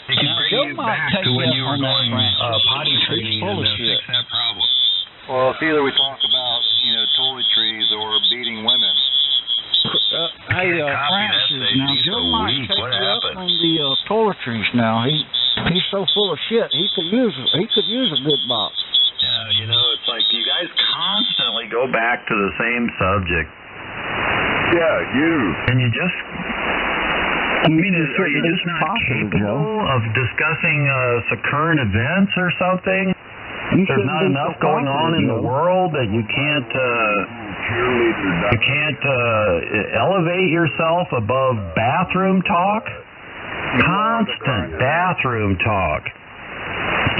It can bring Joe you might back take to when you you up were on that, going Francis. potty He's training full and of fix shit. that problem. Well, it's either we talk about, toiletries or beating women. Hey, Can't copy Francis, that, now Stacey. Joe So might weak. take What you up happened? on the toiletries now. He's so full of shit. He could use a good box. Yeah, it's like you guys constantly go back to the same subject. Yeah, you. And you just... are you just not possible, capable of discussing current events or something? There's not enough going on in the world that you can't elevate yourself above bathroom talk? Constant bathroom talk.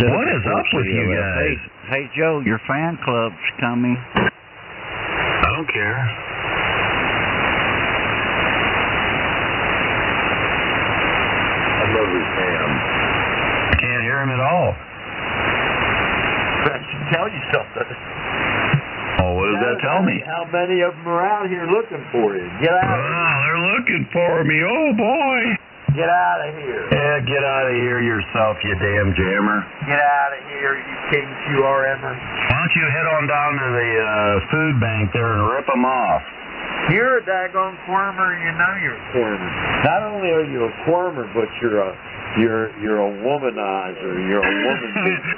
What is up with you guys? Hey, Joe, your fan club's coming. I don't care. I love his Hamb. Can't hear him at all. That should tell you something. Oh, what does that tell me? How many of them are out here looking for you? Get out of here. Oh, they're looking for me. Oh, boy. Get out of here. Yeah, get out of here yourself, you damn jammer. Get out of here, you king QRMer. Why don't you head on down to the food bank there and rip them off? You're a daggone quirmer, you know you're a quirmer. Not only are you a quirmer, but you're a womanizer. You're a woman beater.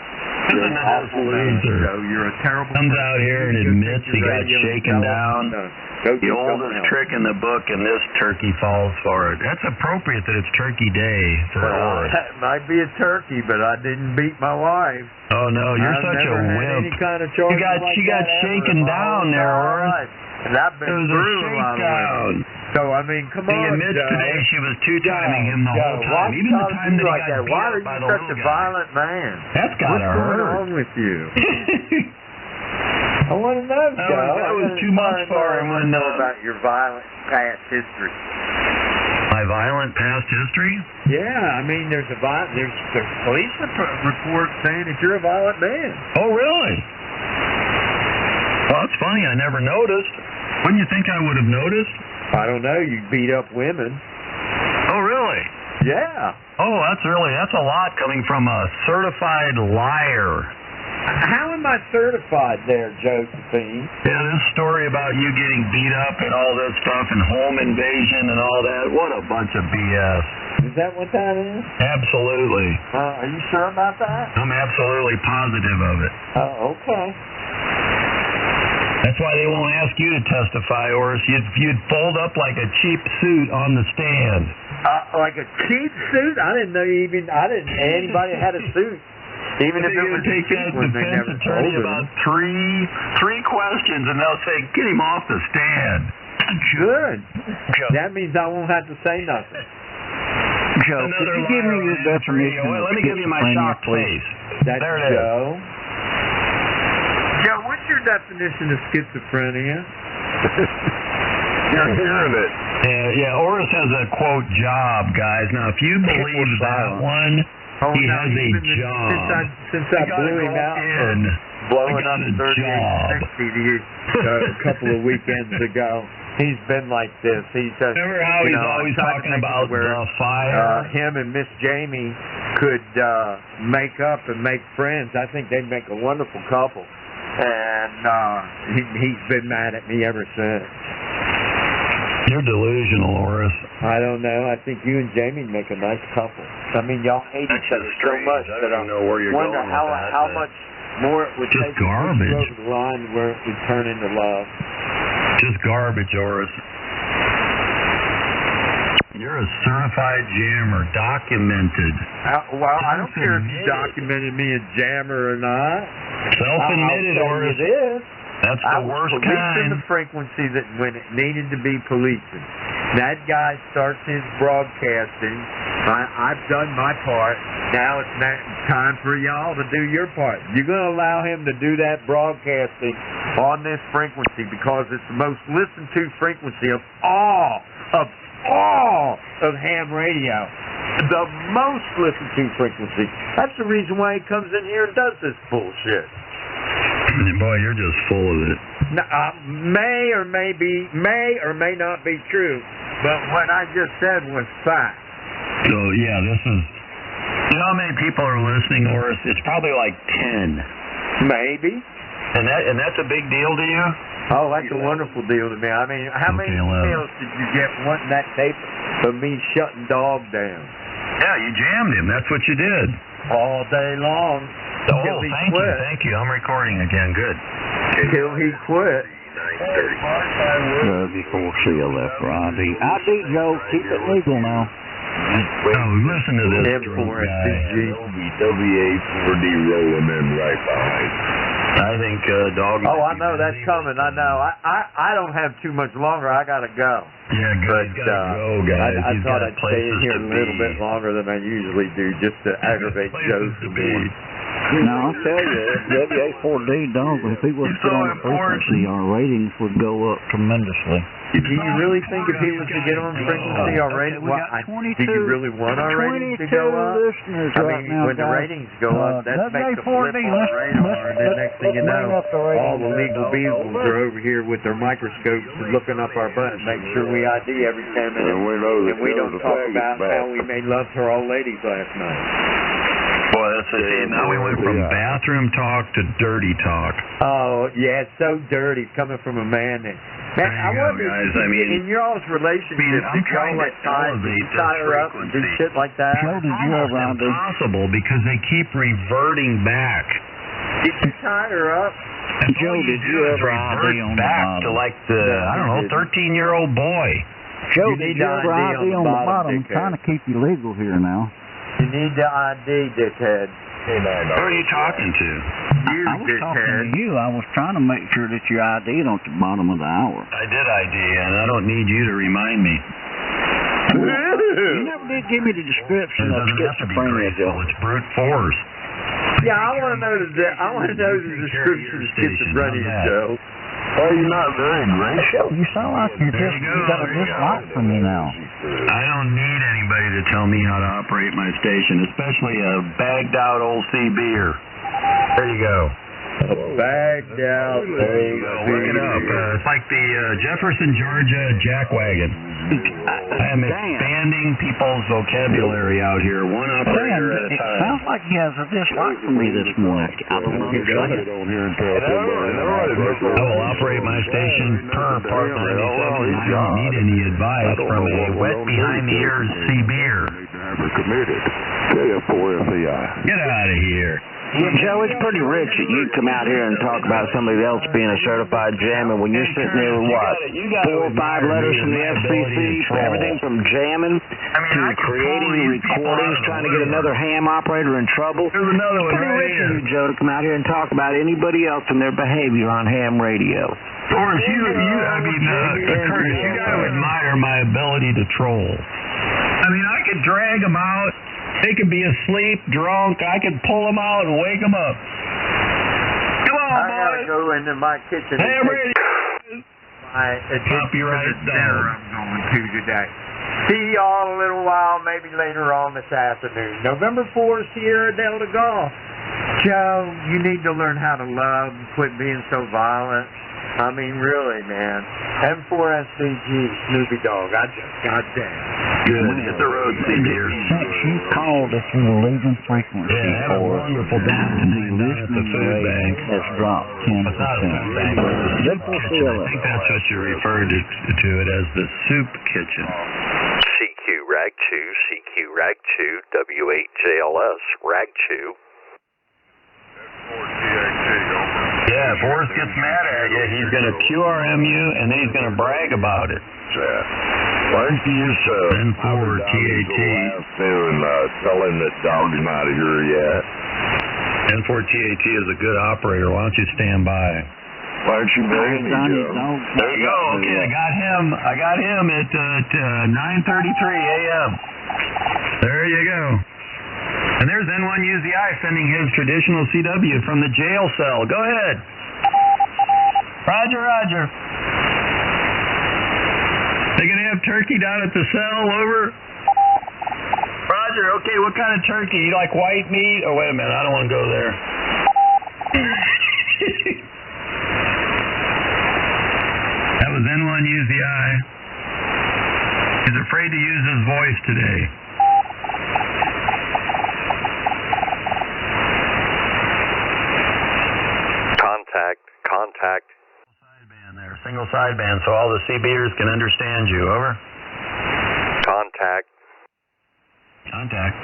You're an awful man, Joe. You're a terrible Comes person. out here and admits he got shaken down. The oldest trick in the book, and this turkey falls for it. That's appropriate that it's Turkey Day for Horace. That might be a turkey, but I didn't beat my wife. Oh no, you're I've such a never had wimp. any kind of charge She got shaken down there, Horace. And I've been It was a through a lot of shakedown. women. So, I mean, come He on, admits Joe. today she was two-timing him the whole time. Even the time that he like got that? beat Why up are by you the such little a guy. violent man? That's gotta What's going hurt. on with you? I want to know, Joe. That was too much for him when know about your violent past history. My violent past history? Yeah, I mean, there's police report saying that you're a violent man. Oh, really? Well, it's funny. I never noticed. Wouldn't you think I would have noticed? I don't know. You beat up women. Oh, really? Yeah. Oh, that's a lot coming from a certified liar. How am I certified there, Josephine? Yeah, this story about you getting beat up and all that stuff and home invasion and all that. What a bunch of BS. Is that what that is? Absolutely. Are you sure about that? I'm absolutely positive of it. Oh, okay. That's why they won't ask you to testify, or you'd fold up like a cheap suit on the stand. Like a cheap suit? I didn't know anybody had a suit. Even if it was take that defense attorney about three questions, and they'll say, "Get him off the stand." Good. That means I won't have to say nothing. Joe, could you give me your definition? Well, let me give you my shocked face. That's there it Joe. Joe, what's your definition of schizophrenia? You're hearing it. Yeah, Horace has a quote job, guys. Now, if you believe that one. He has a job. Since I blew him out blowing up 3860 a couple of weekends ago, he's been like this. He's just, remember how he's always talking about the fire? Him and Miss Jamie could make up and make friends. I think they'd make a wonderful couple. And he's been mad at me ever since. You're delusional, Horace. I don't know. I think you and Jamie make a nice couple. I mean, y'all hate each other so much that I know where you're wonder going how much more it would just take garbage. to over the line where it would turn into love. Just garbage, Horace. You're a certified jammer, documented. Well, I don't care if you documented me a jammer or not. Self-admitted, Horace. It is. That's the worst kind. I was kind. policing the frequency that when it needed to be policing. That guy starts his broadcasting. I've done my part. Now it's time for y'all to do your part. You're going to allow him to do that broadcasting on this frequency because it's the most listened to frequency of all of ham radio. The most listened to frequency. That's the reason why he comes in here and does this bullshit. Boy, you're just full of it. May or may not be true, but what I just said was fact. So yeah, this is You know how many people are listening, Horace? It's probably like 10. Maybe. And that's a big deal to you? Oh, that's a wonderful deal to me. I mean, how many emails did you get wanting that tape of me shutting Dog down? Yeah, you jammed him. That's what you did. All day long. Oh, thank you. I'm recording again. Good. Till he quit. Before she left, Robbie. I do, Joe. Keep it legal now. Oh, listen to this. M4SDG. WA4D rolling in right behind. I think Dog. Oh, I know that's coming. I know. I don't have too much longer. I gotta go. Yeah, good. But, Go, guys. I He's thought got I'd stay in places here to a little be. bit longer than I usually do, just to aggravate Joe some more. Now, I'll tell you, WA4D Dog, if he was still on the frequency, our ratings would go up tremendously. Do you really think if he was to get on frequency, our ratings? Do you really want our ratings to go up? Listeners I right mean, now, when the guys. ratings go up, that makes a flip on the radar, and then next thing you know, all the legal beagles are over here with their microscopes and looking up our butt and making sure we ID every 10 minutes. And we don't talk about how we made love to our old ladies last night. Boy, that's a shame. Now we went from bathroom talk to dirty talk. Oh, yeah, it's so dirty coming from a man that... Man, I wonder, guys, I mean, in y'all's relationship, I'm trying to elevate tie her up and do shit like that? Joe, did you ever impossible because they keep reverting back. Did you tie her up? Joe, did you ever ID on the back bottom? to like the, I don't know, 13-year-old boy. Joe, did you ever ID on the bottom? I'm trying to keep you legal here now. You need the ID, dickhead. Who are you talking to? You, I was talking to you. I was trying to make sure that you ID'd on the bottom of the hour. I did ID, and I don't need you to remind me. You never did give me the description of schizophrenia, Joe. It's brute force. Yeah, I want to know the description of schizophrenia, Joe. Oh, you're not very gracious. You sound like you got a dislike for me now. I don't need anybody to tell me how to operate my station, especially a bagged out old CB'er. There you go. Bagged out. There you go. Look it up. It's like the Jefferson, Georgia jackwagon. I am expanding people's vocabulary out here, one operator at a time. It sounds like he has a dislike for me this morning. I don't understand. I will operate my station per Part 97. I don't need any advice from a wet behind the ears CB'er. Committed. KF4FEI. Get out of here. Yeah, Joe, it's pretty rich that you come out here and talk about somebody else being a certified jammer when you're sitting there with what, 4 or 5 letters from the FCC, everything from jamming to creating recordings, trying to get another ham operator in trouble. There's another one Pretty right rich of here. you, Joe, to come out here and talk about anybody else and their behavior on ham radio. Curtis, you got to admire my ability to troll. I mean, I could drag them out. They could be asleep, drunk. I could pull them out and wake them up. Come on, I boys. gotta go into my kitchen. Hey, I'm ready. My Copyright dinner I'm going to today. See y'all in a little while, maybe later on this afternoon. November 4th, Sierra Delta Golf. Joe, you need to learn how to love and quit being so violent. I mean, really, man. M4SDG, Snoopy Dog. Goddamn. Good. Hit the road, dear. Since you called if you were leaving frequency Yeah, have a wonderful day. the listening rate has dropped 10%. It's not a food bank. It's a soup kitchen. I think that's what you referred to it as, the soup kitchen. CQ Rag 2, CQ Rag 2, W8JLS Rag 2. Yeah, if Horace gets mad at you, he's going to QRM you, and then he's going to brag about it. Thank you, sir. Then forward TAT. Tell him that Dog's not here yet. N4 TAT is a good operator. Why don't you stand by? Why don't you bring me, Joe? There you go. Okay, I got him at 9:33 a.m. There you go. And there's N1UZI sending his traditional CW from the jail cell. Go ahead. Roger, roger. They gonna have turkey down at the cell, over? Roger, okay, what kind of turkey? You like white meat? Oh, wait a minute, I don't want to go there. That was N1UZI. He's afraid to use his voice today. single sideband so all the CBers can understand you. Over. Contact. Contact.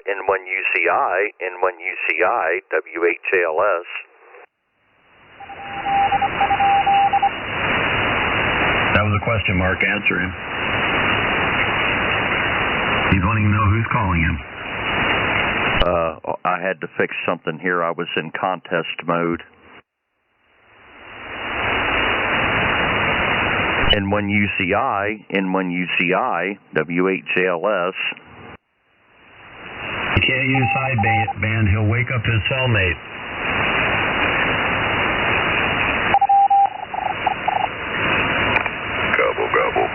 N1UCI, N1UCI, WHJLS. That was a question mark. Answer him. He's wanting to know who's calling him. I had to fix something here. I was in contest mode. N1UCI, N1UCI, W8JLS. You can't use sideband. He'll wake up his cellmate. Gobble, gobble.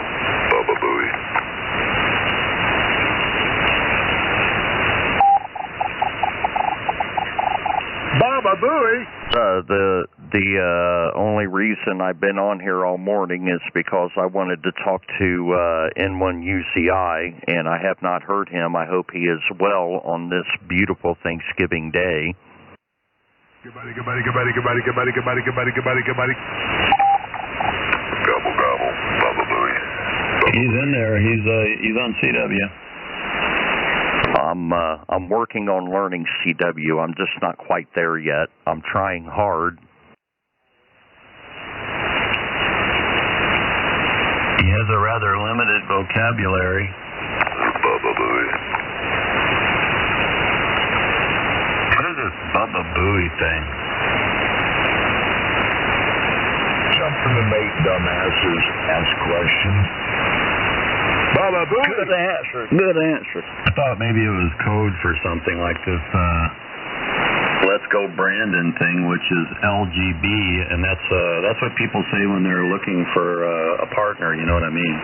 Baba Booey. Baba Booey? The only reason I've been on here all morning is because I wanted to talk to N1UCI, and I have not heard him. I hope he is well on this beautiful Thanksgiving Day. Goodbody, goodbody, goodbody, goodbody, goodbody, goodbody, goodbody, goodbody, goodbody. Gobble, gobble. Baba Booey. He's in there. He's on CW. I'm working on learning CW. I'm just not quite there yet. I'm trying hard. He has a rather limited vocabulary. Baba Booey. What is this Baba Booey thing? Something to make dumbasses ask questions. Baba Booey. Good answer. Good answer. I thought maybe it was code for something like this Let's Go Brandon thing, which is LGB, and that's what people say when they're looking for a partner, you know what I mean?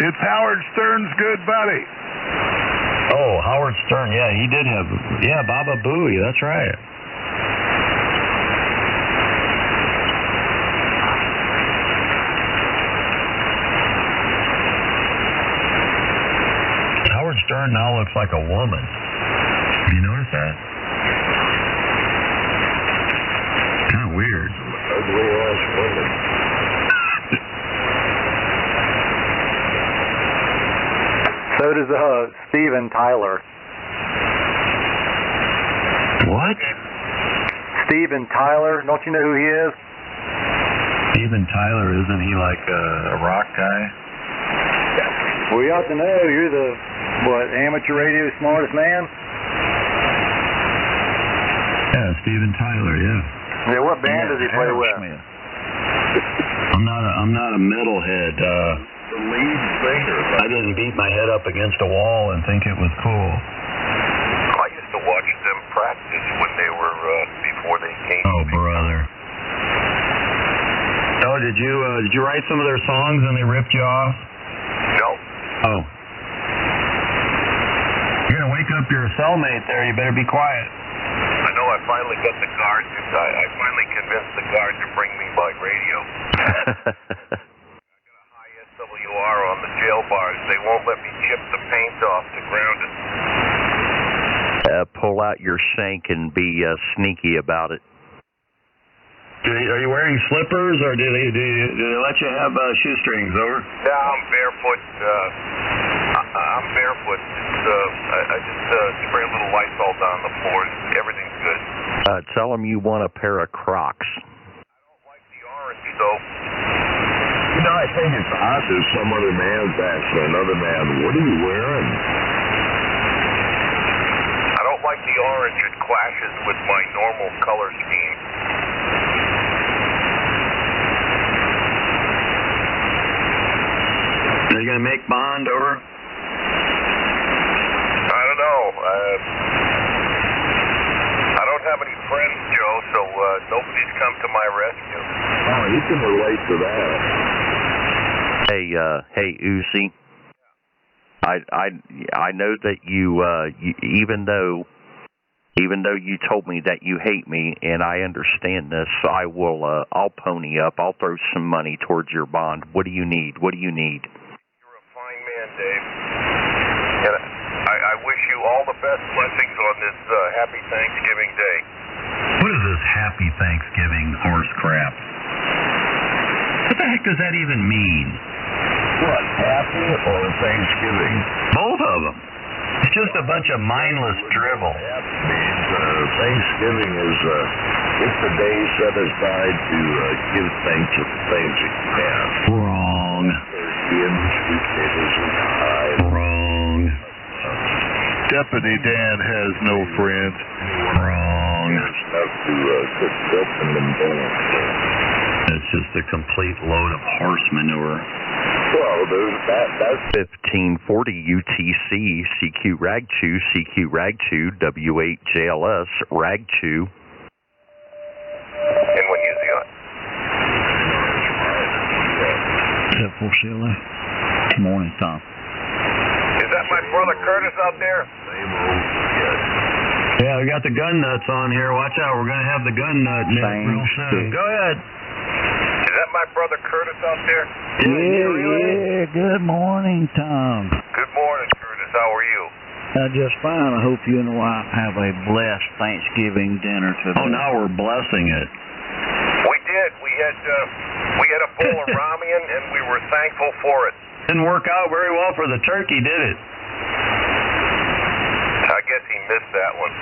It's Howard Stern's good buddy. Oh, Howard Stern, yeah, he did have, Baba Booey, that's right. Howard Stern now looks like a woman. Have you noticed that? Kind of weird. Ugly ass woman. So does Steven Tyler. What? Steven Tyler, don't you know who he is? Steven Tyler, isn't he like a rock guy? Well, you ought to know. You're the, amateur radio smartest man? Yeah, Steven Tyler, yeah. Yeah, what band does he play with? I'm not a metalhead. The lead singer. I didn't beat my head up against a wall and think it was cool. I used to watch them practice when they were, before they came. Oh, brother. Oh, did you write some of their songs and they ripped you off? No. Oh. You're going to wake up your cellmate there. You better be quiet. I know I finally got the guard I finally convinced the guard to bring me my radio. I got a high SWR on the jail bars. They won't let me chip the paint off to ground it. Pull out your shank and be sneaky about it. Are you wearing slippers, or do they let you have shoestrings? Over. No, I'm barefoot. I'm barefoot. I just spray a little Lysol down the floors. Everything's good. Tell them you want a pair of Crocs. I don't like the orange, though. You know, I think it's odd that some other man's asking another man, what are you wearing? I don't like the orange. It clashes with my normal color scheme. Are you going to make bond, over? I don't know. I don't have any friends, Joe, so nobody's come to my rescue. Oh, you can relate to that. Hey, Uzi. I know that you even though you told me that you hate me, and I understand this, I'll pony up. I'll throw some money towards your bond. What do you need? What do you need? You're a fine man, Dave. And I wish you all the best blessings on this happy Thanksgiving Day. What is this happy Thanksgiving horse crap? What the heck does that even mean? What, happy or Thanksgiving? Both of them. It's just a bunch of mindless drivel. Means Thanksgiving is it's the day set aside to give thanks for the things that you have. Wrong. Wrong. Deputy Dan has no friends. Wrong. Enough to cook up in them bones. It's just a complete load of horse manure. Well, that's 1540 UTC, CQ Ragchew, CQ Ragchew, W8JLS, Ragchew. and when you see it. Except for Sheila. Morning, Tom. Is that my brother Curtis out there? Yeah, we got the gun nuts on here. Watch out, we're going to have the gun nut real soon. Go ahead. Is that my brother Curtis out there? Yeah, good morning, Tom. Good morning, Curtis. How are you? Just fine. I hope you and the wife have a blessed Thanksgiving dinner today. Oh, now we're blessing it. We did. We had a bowl of ramen, and we were thankful for it. Didn't work out very well for the turkey, did it? I guess he missed that one.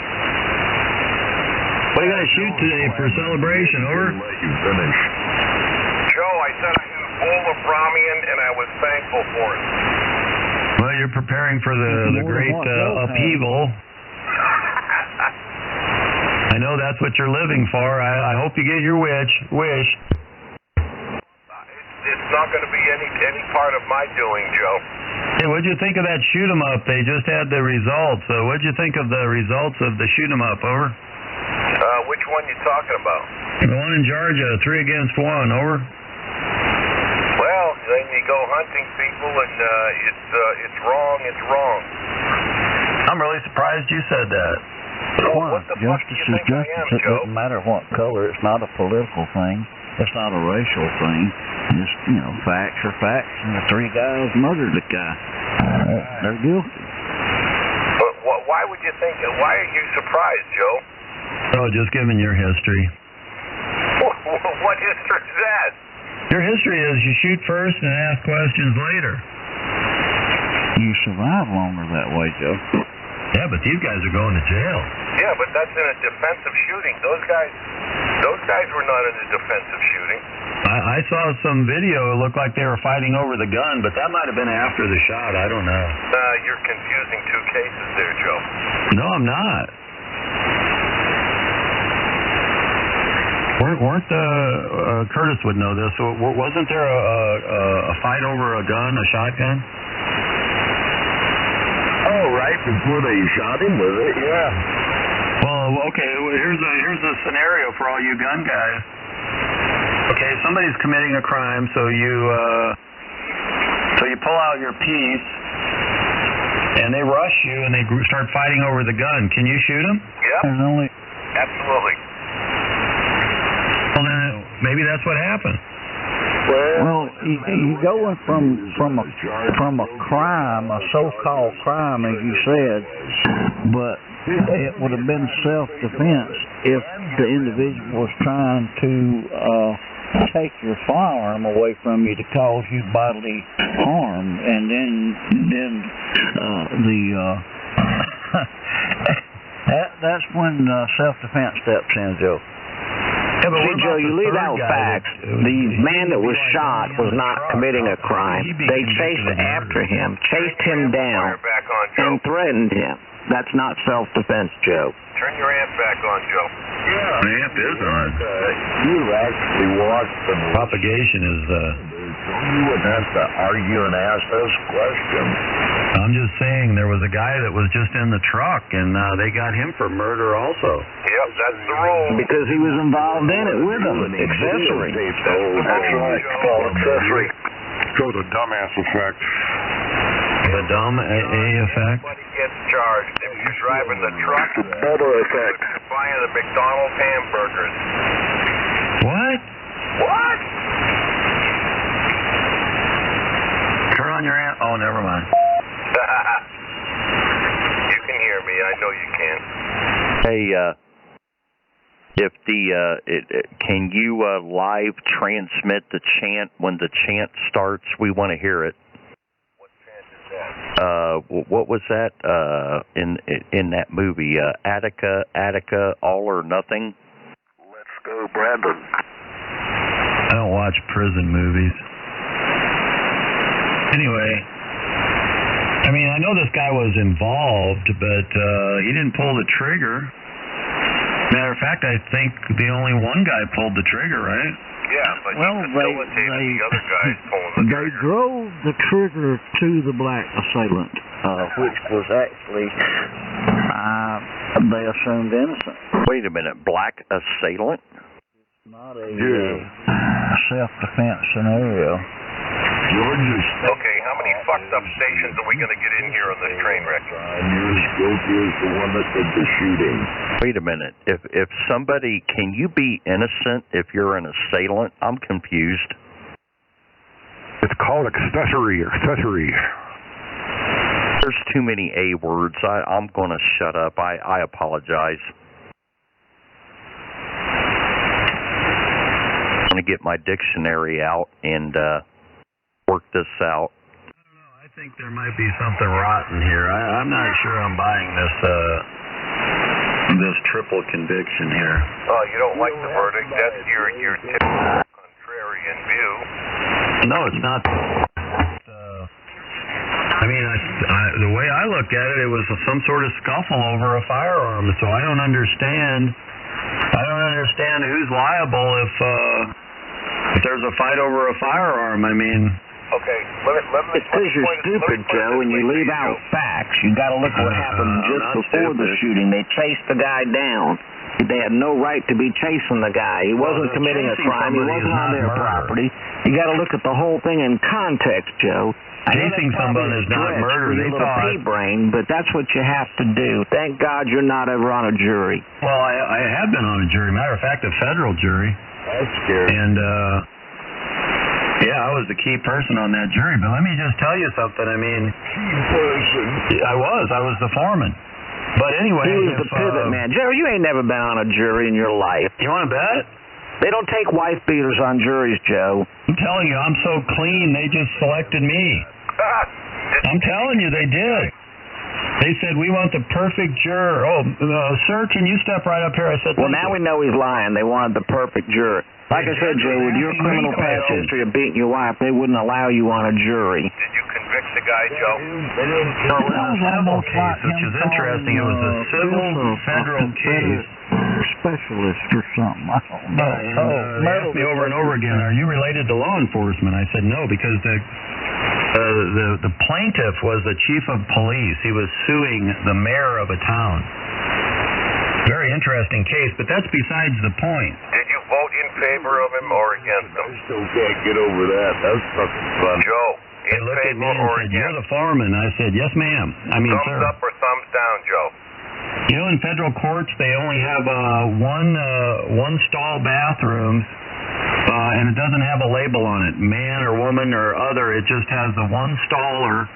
What are you going to shoot today for celebration, over? Let you finish. Joe, I said I had a bowl of ramen, and I was thankful for it. Well, you're preparing for the great upheaval. I know that's what you're living for. I hope you get your wish. It's not going to be any part of my doing, Joe. Hey, what'd you think of that shoot 'em up? They just had the results. What'd you think of the results of the shoot 'em up, over? Which one you talking about? The one in Georgia, 3 against 1, over. Well, then you go hunting people, and it's wrong. It's wrong. I'm really surprised you said that. What the fuck do you think I am, It Joe? doesn't matter what color. It's not a political thing. It's not a racial thing. Just, facts are facts. And the 3 guys murdered the guy. They're guilty. But why would you think? Why are you surprised, Joe? Oh, just giving your history. What history is that? Your history is you shoot first and ask questions later. You survive longer that way, Joe. Yeah, but these guys are going to jail. Yeah, but that's in a defensive shooting. Those guys were not in a defensive shooting. I saw some video. It looked like they were fighting over the gun, but that might have been after the shot. I don't know. You're confusing 2 cases there, Joe. No, I'm not. Weren't Curtis would know this. Wasn't there a fight over a gun, a shotgun? Oh, right before they shot him with it, yeah. Well, okay. Here's a scenario for all you gun guys. Okay, somebody's committing a crime, so you pull out your piece, and they rush you, and they start fighting over the gun. Can you shoot them? Yep. There's only... Absolutely. Well, then maybe that's what happened. Well, you going from a crime, a so-called crime, as you said, but it would have been self-defense if the individual was trying to take your firearm away from you to cause you bodily harm, and then that's when self-defense steps in, Joe. Yeah, but see, Joe, you leave out facts. The man that was shot was not committing a crime. They chased after him, chased him down, and threatened him. That's not self-defense, Joe. Turn your amp back on, Joe. Yeah. The amp is on. You actually watched the propagation is... You wouldn't have to argue and ask those questions. I'm just saying there was a guy that was just in the truck, and they got him for murder also. Yep, that's the rule. Because he was involved in it with them. Accessory. That's right. Called accessory. Go to dumbass effect. The dumb A effect? Nobody gets charged if you're driving the truck. Other effect. Buying the McDonald's hamburgers. What? What? Turn on your amp. Oh, never mind. You can hear me. I know you can. Hey, If can you live transmit the chant when the chant starts? We want to hear it. What chant is that? What was that in that movie? Attica, all or nothing. Let's go, Brandon. I don't watch prison movies. Anyway, I mean, I know this guy was involved, but he didn't pull the trigger. Matter of fact, I think the only one guy pulled the trigger, right? Yeah, but Well, he facilitated the other guys pulling the they trigger. drove the trigger to the black assailant, which was actually, they assumed innocent. Wait a minute, black assailant? Not a self-defense scenario. Okay, how many fucked up stations are we going to get in here on this train wreck? You're as guilty as the one that did the shooting. Wait a minute. If somebody, can you be innocent if you're an assailant? I'm confused. It's called accessory. There's too many A words. I'm going to shut up. I apologize. I'm going to get my dictionary out and work this out. I don't know. I think there might be something rotten here. I'm not sure I'm buying this triple conviction here. Oh, you don't like the verdict? That's your typical contrarian view. No, it's not. I mean, the way I look at it, it was some sort of scuffle over a firearm. So I don't understand. Who's liable if there's a fight over a firearm. I mean. Okay, let me It's because you're stupid, Joe, and you leave out facts. You got to look at what happened just before the shooting. They chased the guy down. They had no right to be chasing the guy. He wasn't committing a crime. He wasn't on their property. You got to look at the whole thing in context, Joe. Chasing someone is not murder. They thought. Pea-brain, but that's what you have to do. Thank God you're not ever on a jury. Well, I have been on a jury. Matter of fact, a federal jury. That's scary. And yeah, I was the key person on that jury. But let me just tell you something. I mean, I was the foreman. But anyway, He was the pivot man. Joe, you ain't never been on a jury in your life. You want to bet? They don't take wife beaters on juries, Joe. I'm telling you, I'm so clean, they just selected me. I'm telling you, they did. They said, we want the perfect juror. Oh, sir, can you step right up here? I said, well, now we know he's lying. They wanted the perfect juror. Like I said, Joe, with your criminal past history of beating your wife, they wouldn't allow you on a jury. Did you convict the guy, Joe? No, it was a civil case, which is interesting. It was a civil federal case. Specialist or something. I don't know. They asked me over and over again, are you related to law enforcement? I said no, because the plaintiff was the chief of police. He was suing the mayor of a town. Very interesting case, but that's besides the point. Did you vote in favor of him or against him? I still can't get over that. That's fucking fun. Joe, They in looked at me favor and or said, you're against? the foreman. I said, yes, ma'am. I mean, Thumbs sir. up or thumbs down, Joe? You know, in federal courts, they only have one stall bathroom, and it doesn't have a label on it, man or woman or other. It just has the one staller,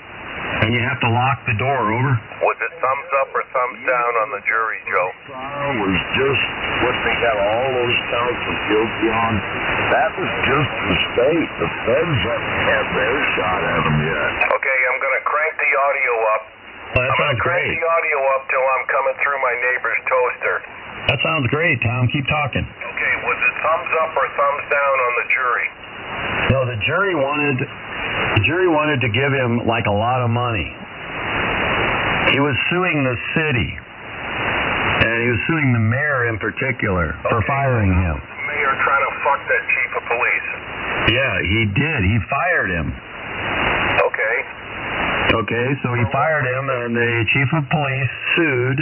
and you have to lock the door. Over. Was it thumbs up or thumbs down on the jury, Joe? Trial was just what they got all those counts of guilty on. That was just the state. The feds haven't had their shot at them yet. Okay, I'm going to crank the audio up. Well, that I'm going sounds to crank great. the audio up till I'm coming through my neighbor's toaster. That sounds great, Tom. Keep talking. Okay, was it thumbs up or thumbs down on the jury? No, the jury wanted to give him like a lot of money. He was suing the city, and he was suing the mayor in particular for firing him. The mayor trying to fuck that chief of police. Yeah, he did. He fired him. Okay. Okay, so he fired him, and the chief of police sued.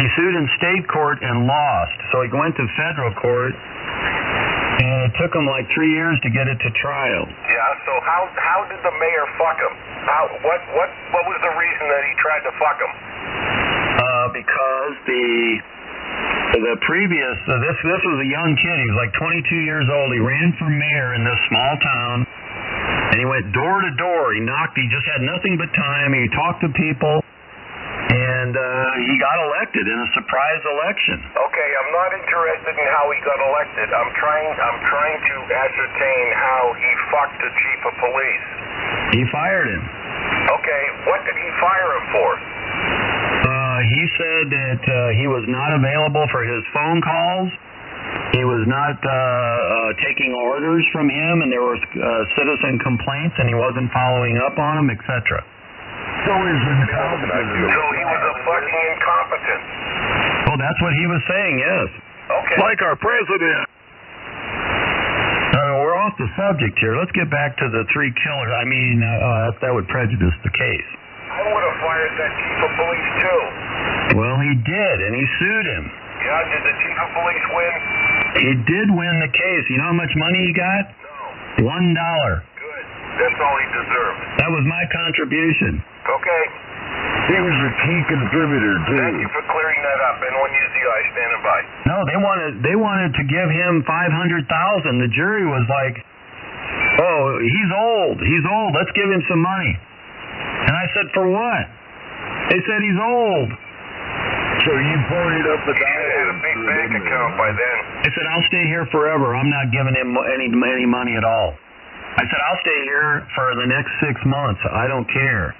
He sued in state court and lost. So he went to federal court, and it took him like 3 years to get it to trial. Yeah, so how did the mayor fuck him? What was the reason that he tried to fuck him? Because the previous, this was a young kid. He was like 22 years old. He ran for mayor in this small town, and he went door to door. He just had nothing but time. He talked to people, and and he got elected in a surprise election. Okay, I'm not interested in how he got elected. I'm trying to ascertain how he fucked the chief of police. He fired him. Okay, what did he fire him for? He said that he was not available for his phone calls. He was not taking orders from him, and there were citizen complaints, and he wasn't following up on them, etc. So he's incompetent. So he was a fucking incompetent. Well, that's what he was saying, yes. Okay. Like our president. We're off the subject here. Let's get back to the three killers. I mean, that would prejudice the case. I would have fired that chief of police, too. Well, he did, and he sued him. Yeah, did the chief of police win? He did win the case. You know how much money he got? No. $1. Good. That's all he deserved. That was my contribution. Okay. He was a key contributor, too. Thank you for clearing that up. N1UZI standing by. No, they wanted to give him $500,000. The jury was like, "Oh, he's old. He's old. Let's give him some money." And I said, "For what?" They said he's old. So you pointed up the He had a big bank account by then. I said, "I'll stay here forever. I'm not giving him any money at all." I said, "I'll stay here for the next 6 months. I don't care."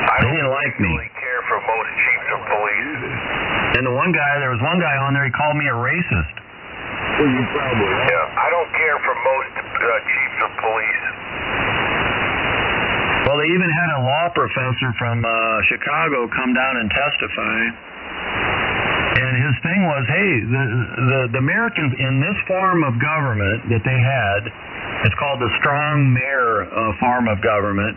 I They didn't like me. really care for most chiefs of police. And there was one guy on there, he called me a racist. Well, you probably are. Yeah, I don't care for most chiefs of police. Well, they even had a law professor from Chicago come down and testify. And his thing was, hey, the Americans in this form of government that they had, it's called the strong mayor form of government.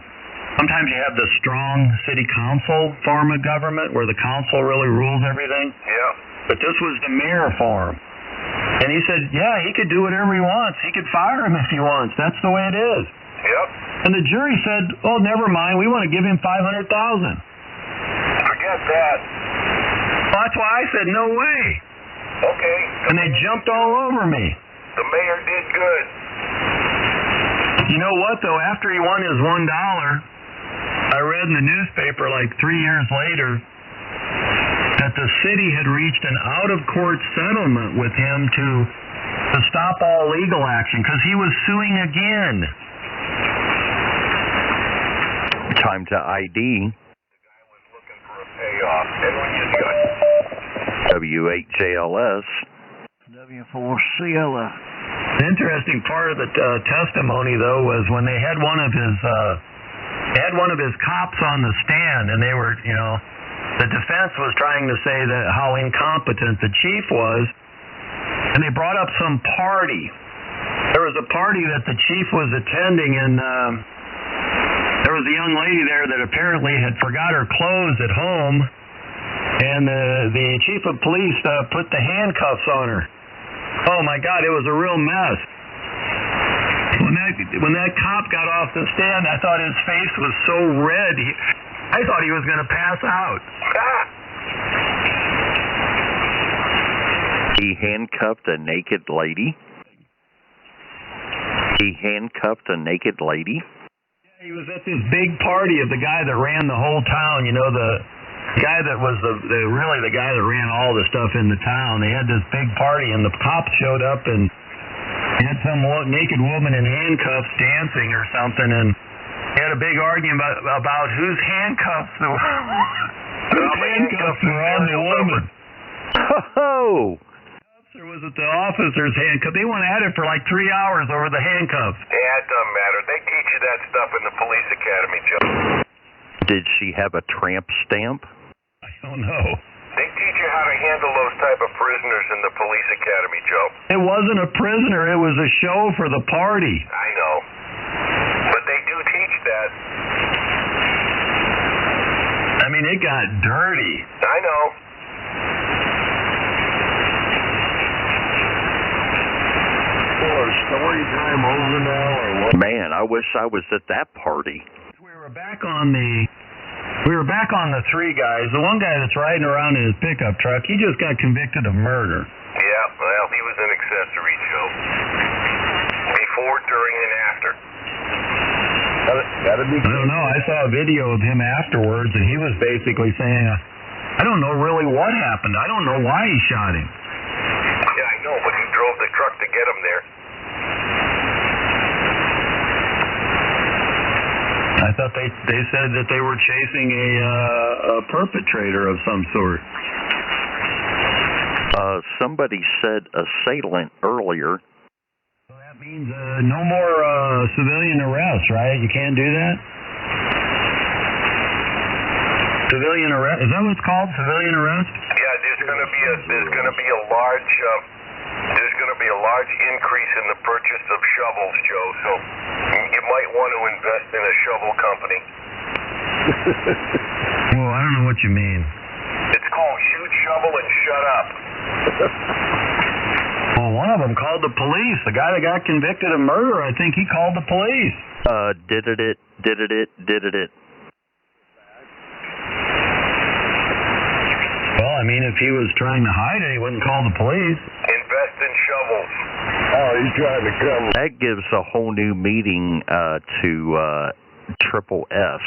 Sometimes you have the strong city council form of government where the council really rules everything. Yeah. But this was the mayor form. And he said, yeah, he could do whatever he wants. He could fire him if he wants. That's the way it is. Yep. And the jury said, oh, never mind. We want to give him $500,000. Forget that. Well, that's why I said, no way. Okay. And they jumped all over me. The mayor did good. You know what, though? After he won his $1, I read in the newspaper like 3 years later that the city had reached an out-of-court settlement with him to stop all legal action because he was suing again. Time to ID. The guy was looking for a payoff. And when you got W8JLS. W4CLA. The interesting part of the testimony, though, was when they had one of his cops on the stand, and they were, the defense was trying to say that how incompetent the chief was, and they brought up some party. There was a party that the chief was attending, and there was a young lady there that apparently had forgot her clothes at home, and the chief of police put the handcuffs on her. Oh my God, it was a real mess. When that cop got off the stand, I thought his face was so red. I thought he was going to pass out. He handcuffed a naked lady. He handcuffed a naked lady. Yeah, he was at this big party of the guy that ran the whole town. The guy that was really the guy that ran all the stuff in the town. They had this big party, and the cops showed up and had some naked woman in handcuffs dancing or something, and they had a big argument about whose handcuffs were on the woman. Oh! Or was it the officer's handcuff? They went at it for like 3 hours over the handcuffs. Yeah, it doesn't matter. They teach you that stuff in the police academy, Joe. Did she have a tramp stamp? I don't know. They teach you how to handle those type of prisoners in the police academy, Joe. It wasn't a prisoner. It was a show for the party. I know. But they do teach that. I mean, it got dirty. I know. Story time over now, or what? Man, I wish I was at that party. We were back on the three guys. The one guy that's riding around in his pickup truck, he just got convicted of murder. Yeah, well, he was an accessory, Joe. Before, during, and after. Gotta be. I don't know. I saw a video of him afterwards, and he was basically saying, I don't know really what happened. I don't know why he shot him. Yeah, I know, but he drove the truck to get him there. I thought they said that they were chasing a perpetrator of some sort. Somebody said assailant earlier. So that means no more civilian arrests, right? You can't do that? Civilian arrest? Is that what it's called? Civilian arrest? Yeah, there's going to be a large increase in the purchase of shovels, Joe. So you might want to invest in a shovel company. Well, I don't know what you mean. It's called Shoot, Shovel, and Shut Up. Well, one of them called the police. The guy that got convicted of murder, I think he called the police. Did it. Well, I mean, if he was trying to hide it, he wouldn't call the police. Invest in shovels. Oh, he's trying to come. That gives a whole new meaning to Triple S.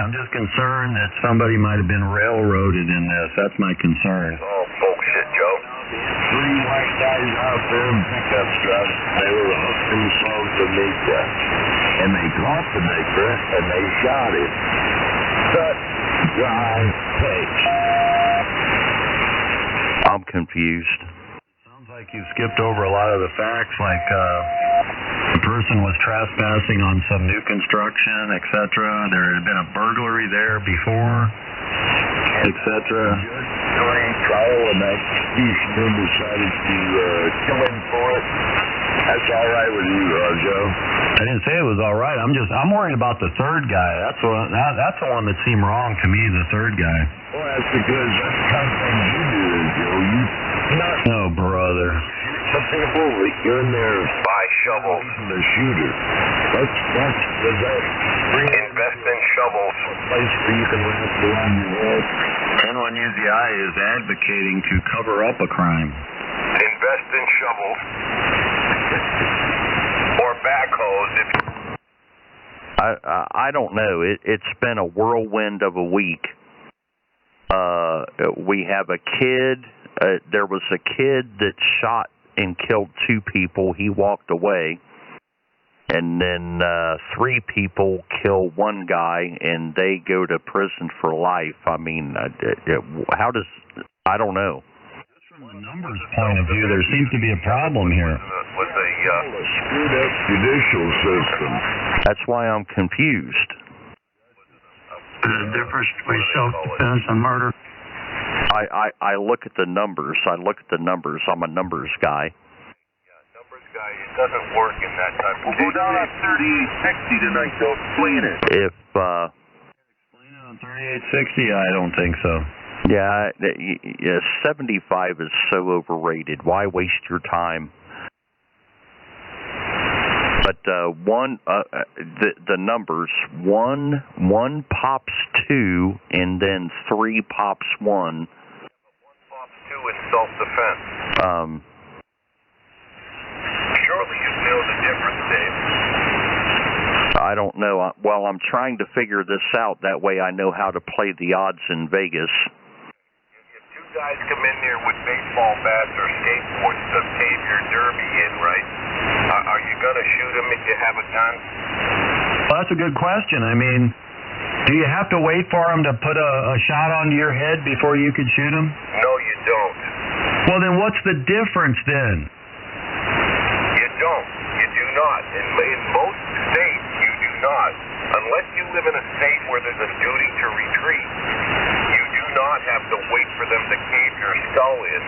I'm just concerned that somebody might have been railroaded in this. That's my concern. Oh, bullshit, Joe. 3 white guys out there in pickup trucks. They were hooking some Tamika. And they caught Tamika, and they shot him. Cut, dry, take. I'm confused. Sounds like you skipped over a lot of the facts, like the person was trespassing on some new construction, etc. There had been a burglary there before, etc. Trial and executioner decided to kill him for it. That's all right with you, Joe? I didn't say it was all right. I'm worried about the third guy. That's the one that seemed wrong to me. The third guy. Well, that's because that's the kind of thing you do, Joe. You not. Oh, brother. Some people, you're in there. Buy shovels. The shooter. Invest in shovels. A place where you can wrap around your head. N1UZI is advocating to cover up a crime. Invest in shovels. Or backhoes. I don't know. It's been a whirlwind of a week. We have a kid. There was a kid that shot and killed 2 people. He walked away. And then 3 people kill 1 guy, and they go to prison for life. I mean, how does... I don't know. Just from the numbers point of view, there seems to be a problem here. With a screwed up judicial system. That's why I'm confused. There's a difference between self-defense and murder. I look at the numbers. I'm a numbers guy. guy, it doesn't work in that type of... We'll go down on 3860 tonight, so explain it. If, explain it on 3860? I don't think so. Yeah, 75 is so overrated. Why waste your time? But the numbers, one pops 2, and then 3 pops 1. 1 pops 2 in self-defense. Surely you know the difference, Dave. I don't know. Well, I'm trying to figure this out. That way I know how to play the odds in Vegas. If 2 guys come in there with baseball bats or skateboards to cave your derby in, right? Are you going to shoot them if you have a gun? Well, that's a good question. I mean, do you have to wait for them to put a shot onto your head before you could shoot them? No, you don't. Well, then what's the difference then? You don't. You do not. In most states, you do not. Unless you live in a state where there's a duty to retreat, you do not have to wait for them to cave your skull in.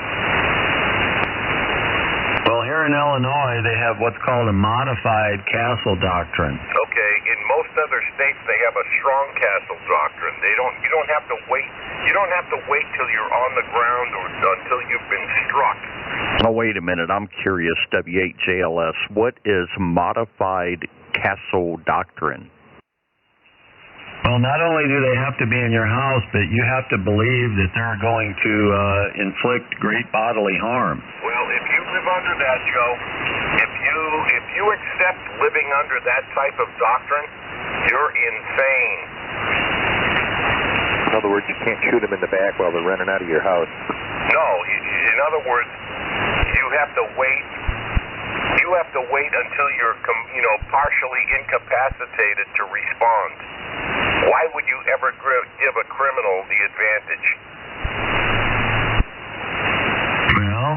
Well, here in Illinois, they have what's called a modified castle doctrine. Okay, in most other states, they have a strong castle doctrine. You don't have to wait. You don't have to wait till you're on the ground or until you've been struck. Oh, wait a minute. I'm curious, W8JLS. What is modified castle doctrine? Well, not only do they have to be in your house, but you have to believe that they're going to inflict great bodily harm. Well, if you live under that, Joe, if you you accept living under that type of doctrine, you're insane. In other words, you can't shoot them in the back while they're running out of your house. No, in other words, you have to wait. You have to wait until you're, partially incapacitated to respond. Why would you ever give a criminal the advantage? Well,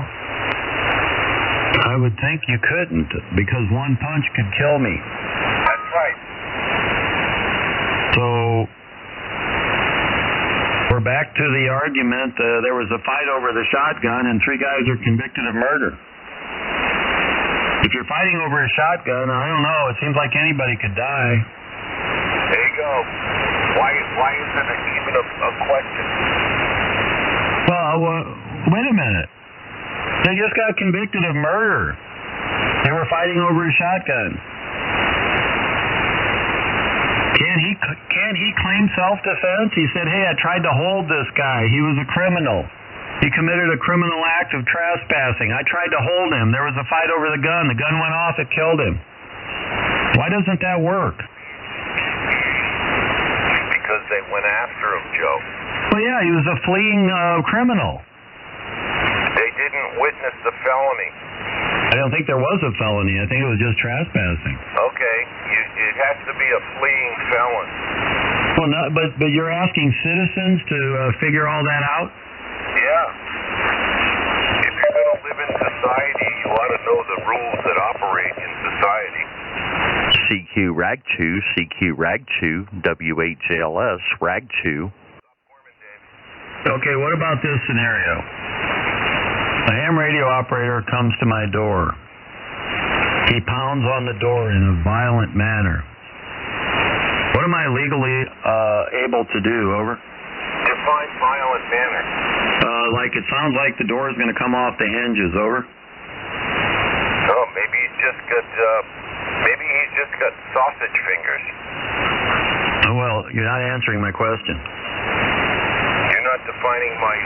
I would think you couldn't, because one punch could kill me. That's right. So, we're back to the argument. There was a fight over the shotgun, and 3 guys are convicted of murder. If you're fighting over a shotgun, I don't know. It seems like anybody could die. There you go. Why isn't it even a question? Well, wait a minute. They just got convicted of murder. They were fighting over a shotgun. Can he claim self-defense? He said, hey, I tried to hold this guy. He was a criminal. He committed a criminal act of trespassing. I tried to hold him. There was a fight over the gun. The gun went off. It killed him. Why doesn't that work? Because they went after him, Joe. Well, yeah, he was a fleeing criminal. They didn't witness the felony. I don't think there was a felony. I think it was just trespassing. Okay, it has to be a fleeing felon. Well, no, but you're asking citizens to figure all that out? Yeah. If you're going to live in society, you ought to know the rules that operate in society. CQ Rag 2, CQ Rag 2, W8JLS Rag 2. Okay, what about this scenario? A ham radio operator comes to my door. He pounds on the door in a violent manner. What am I legally able to do? Over. Define violent manner. Like it sounds like the door is going to come off the hinges. Over. Oh, maybe he's just got sausage fingers. Oh, well, you're not answering my question. You're not defining my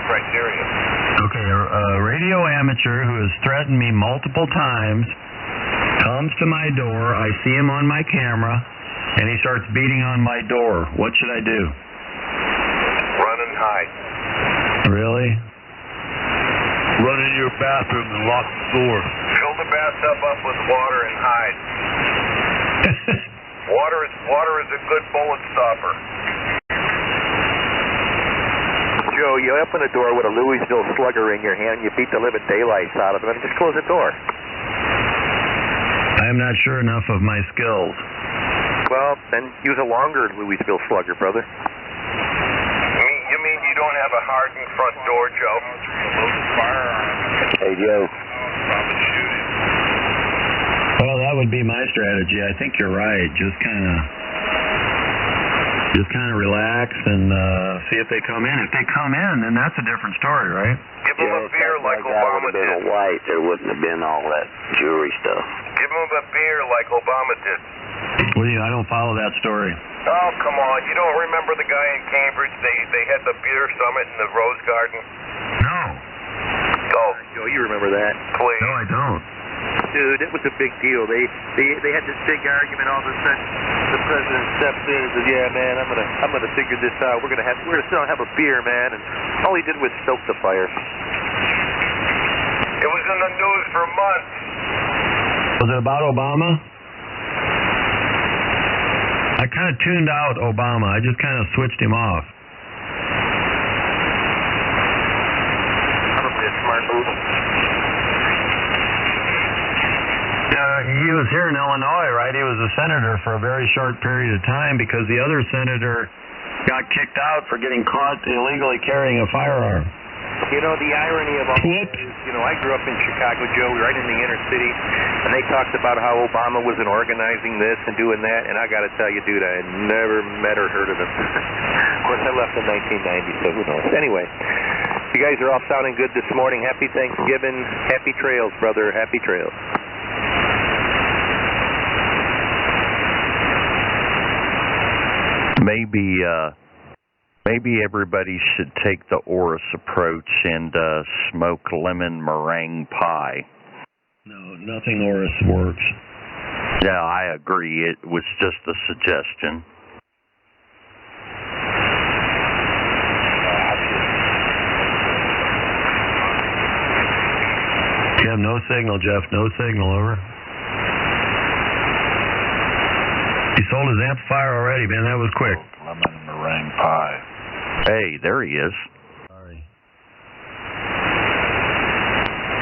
criteria. Okay, a radio amateur who has threatened me multiple times comes to my door. I see him on my camera, and he starts beating on my door. What should I do? Run and hide. Really? Run in your bathroom and lock the door. Fill the bathtub up with water and hide. Water is a good bullet stopper. Joe, you open a door with a Louisville Slugger in your hand, you beat the living daylights out of them, and just close the door. I am not sure enough of my skills. Well, then use a longer Louisville Slugger, brother. You mean you don't have a hardened front door, Joe? Hey, Joe. Well, that would be my strategy. I think you're right. Just kind of relax and see if they come in. If they come in, then that's a different story, right? Give them a beer like Obama did. If that would have been a white, there wouldn't have been all that jewelry stuff. Give them a beer like Obama did. Well, I don't follow that story. Oh, come on. You don't remember the guy in Cambridge? They had the beer summit in the Rose Garden? No. Oh. Joe, you remember that? Please. No, I don't. Dude, it was a big deal. They had this big argument. All of a sudden, the president steps in and says, "Yeah, man, I'm gonna figure this out. We're gonna sit down and have a beer, man." And all he did was stoke the fire. It was in the news for months. Was it about Obama? I kind of tuned out Obama. I just kind of switched him off. Probably a smart move. He was here in Illinois, right? He was a senator for a very short period of time because the other senator got kicked out for getting caught illegally carrying a firearm. You know, the irony of all this is, I grew up in Chicago, Joe, right in the inner city, and they talked about how Obama wasn't organizing this and doing that, and I got to tell you, dude, I had never met or heard of him. Of course, I left in 1990, so who knows. Anyway, you guys are all sounding good this morning. Happy Thanksgiving. Happy trails, brother. Happy trails. Maybe everybody should take the Oris approach and smoke lemon meringue pie. No, nothing Oris works. Yeah, I agree. It was just a suggestion. Jeff, no signal, Jeff. No signal, over. He sold his amplifier already, man. That was quick. Lemon meringue pie. Hey, there he is. Sorry.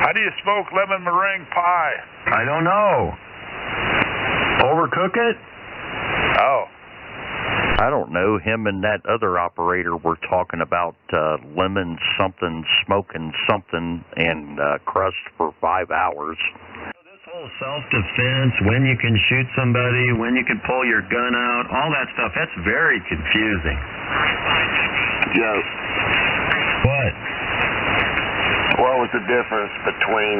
How do you smoke lemon meringue pie? I don't know. Overcook it? Oh. I don't know. Him and that other operator were talking about lemon something, smoking something, and crust for 5 hours. This whole self-defense, when you can shoot somebody, when you can pull your gun out, all that stuff, that's very confusing. Joe, What? what was the difference between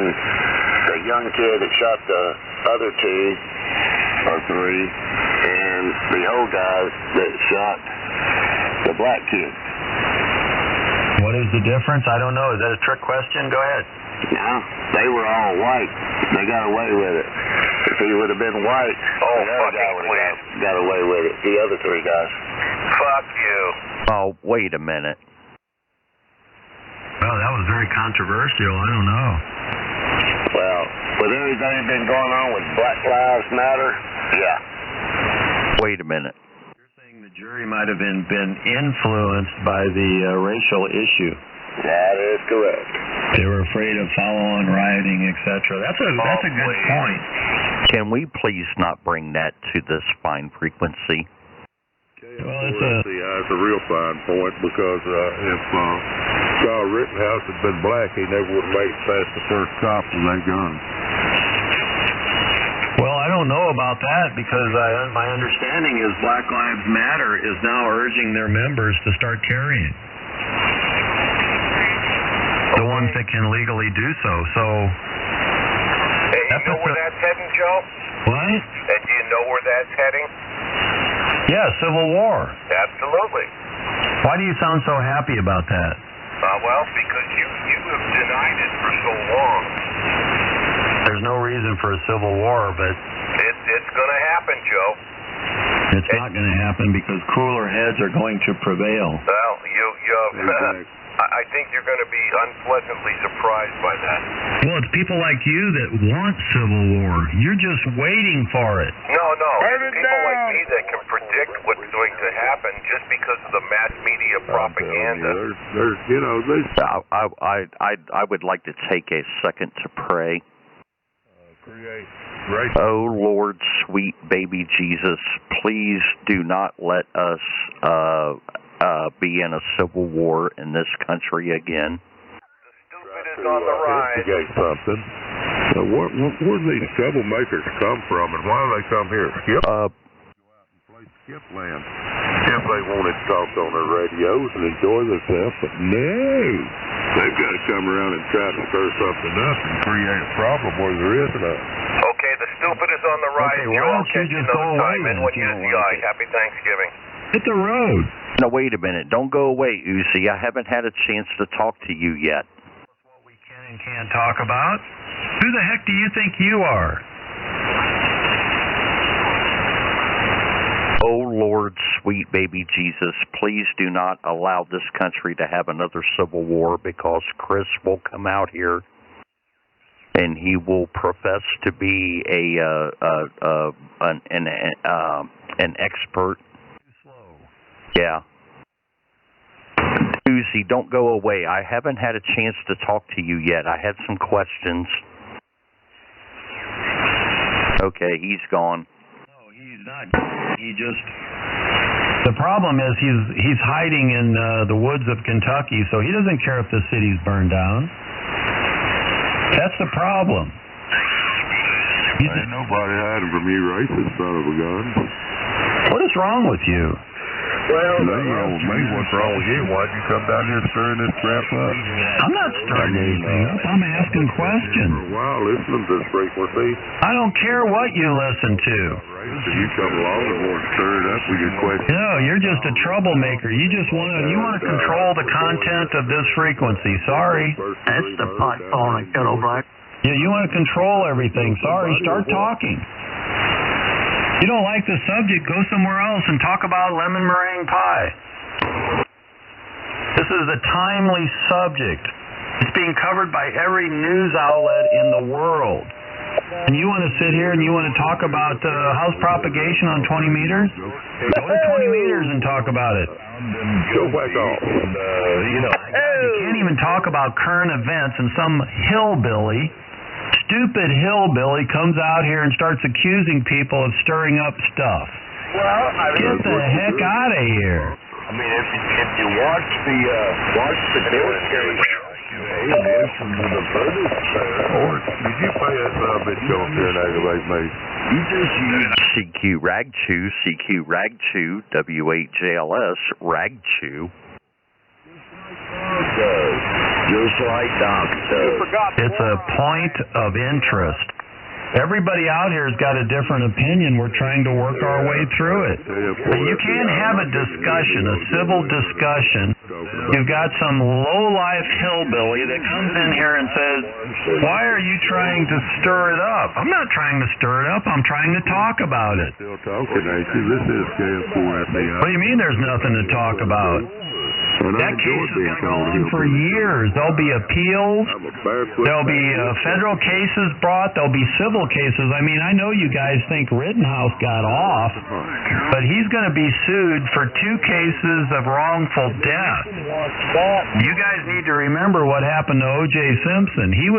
the young kid that shot the other two, or three, and the old guy that shot the black kid? What is the difference? I don't know. Is that a trick question? Go ahead. No, they were all white. They got away with it. If he would have been white, the other guy would have got away with it. The other three guys. Fuck you. Oh, wait a minute. Well, that was very controversial. I don't know. Well, with everything been going on with Black Lives Matter, yeah. Wait a minute. You're saying the jury might have been influenced by the racial issue. That is correct. They were afraid of follow-on rioting, etc. That's a good point. Can we please not bring that to this fine frequency? Well, it's a real fine point, because if Charles Rittenhouse had been black, he never would have made it past the first cop with that gun. Well, I don't know about that, because my understanding is Black Lives Matter is now urging their members to start carrying. The ones that can legally do so. So. Hey, you know where that's heading, Joe? What? And do you know where that's heading? Yeah, Civil War. Absolutely. Why do you sound so happy about that? Well, because you have denied it for so long. There's no reason for a Civil War, but It's going to happen, Joe. it's not going to happen because cooler heads are going to prevail. Well, I think you're going to be unpleasantly surprised by that. Well, it's people like you that want Civil War. You're just waiting for it. No. It's people like me that can predict what's going to happen just because of the mass media propaganda. I would like to take a second to pray. Oh, Lord, sweet baby Jesus, please do not let us be in a civil war in this country again. The stupid is on the rise. Investigate something. Where do these troublemakers come from, and why do they come here? Skip? Go out and play skip land. If they wanted to talk on their radios and enjoy themselves, but no. They've got to come around and try to stir something up and create a problem where there is none. Okay, the stupid is on the rise, Okay, Joe. why I'll don't you catch you just go another away time. then, N1 if you don't UCI. want to? Happy Thanksgiving. Hit the road. No, wait a minute. Don't go away, Uzi. I haven't had a chance to talk to you yet. What we can and can't talk about. Who the heck do you think you are? Oh, Lord, sweet baby Jesus, please do not allow this country to have another civil war, because Chris will come out here and he will profess to be an expert. Too slow. Yeah. Uzi, don't go away. I haven't had a chance to talk to you yet. I had some questions. Okay, he's gone. No, he's not. He just. The problem is he's hiding in the woods of Kentucky, so he doesn't care if the city's burned down. That's the problem. Ain't nobody hiding from you, racist son of a gun. What is wrong with you? Well, nothing wrong with me. What's wrong with you? Why'd you come down here stirring this crap up? I'm not stirring anything up. I'm asking questions. For a while, listening to this frequency. I don't care what you listen to. You come along and want to stir it up with your questions. No, you're just a troublemaker. You want to control the content of this frequency. Sorry. That's the pot calling Kettle Black. Yeah, you want to control everything. Sorry, start talking. You don't like the subject, go somewhere else and talk about lemon meringue pie. This is a timely subject. It's being covered by every news outlet in the world. And you want to sit here and you want to talk about house propagation on 20 meters? Go to 20 meters and talk about it. Go back off. You can't even talk about current events, and some stupid hillbilly comes out here and starts accusing people of stirring up stuff. Well, Get the heck out of here. I mean, if you watch the military and listen to the British, Did you pay that bitch on here and aggravate me? you just use CQ Ragchew, WHJLS, Ragchew. just like Doc does. It's a point of interest. Everybody out here has got a different opinion. We're trying to work our way through it. But you can't have a discussion, a civil discussion. You've got some low-life hillbilly that comes in here and says, why are you trying to stir it up? I'm not trying to stir it up. I'm trying to talk about it. Still talking, ain't you? This is KF4FDI. What do you mean there's nothing to talk about? That case is going to go on for years. There'll be appeals. There'll be federal cases brought. There'll be civil cases. I mean, I know you guys think Rittenhouse got off, but he's going to be sued for 2 cases of wrongful death. You guys need to remember what happened to O.J. Simpson. He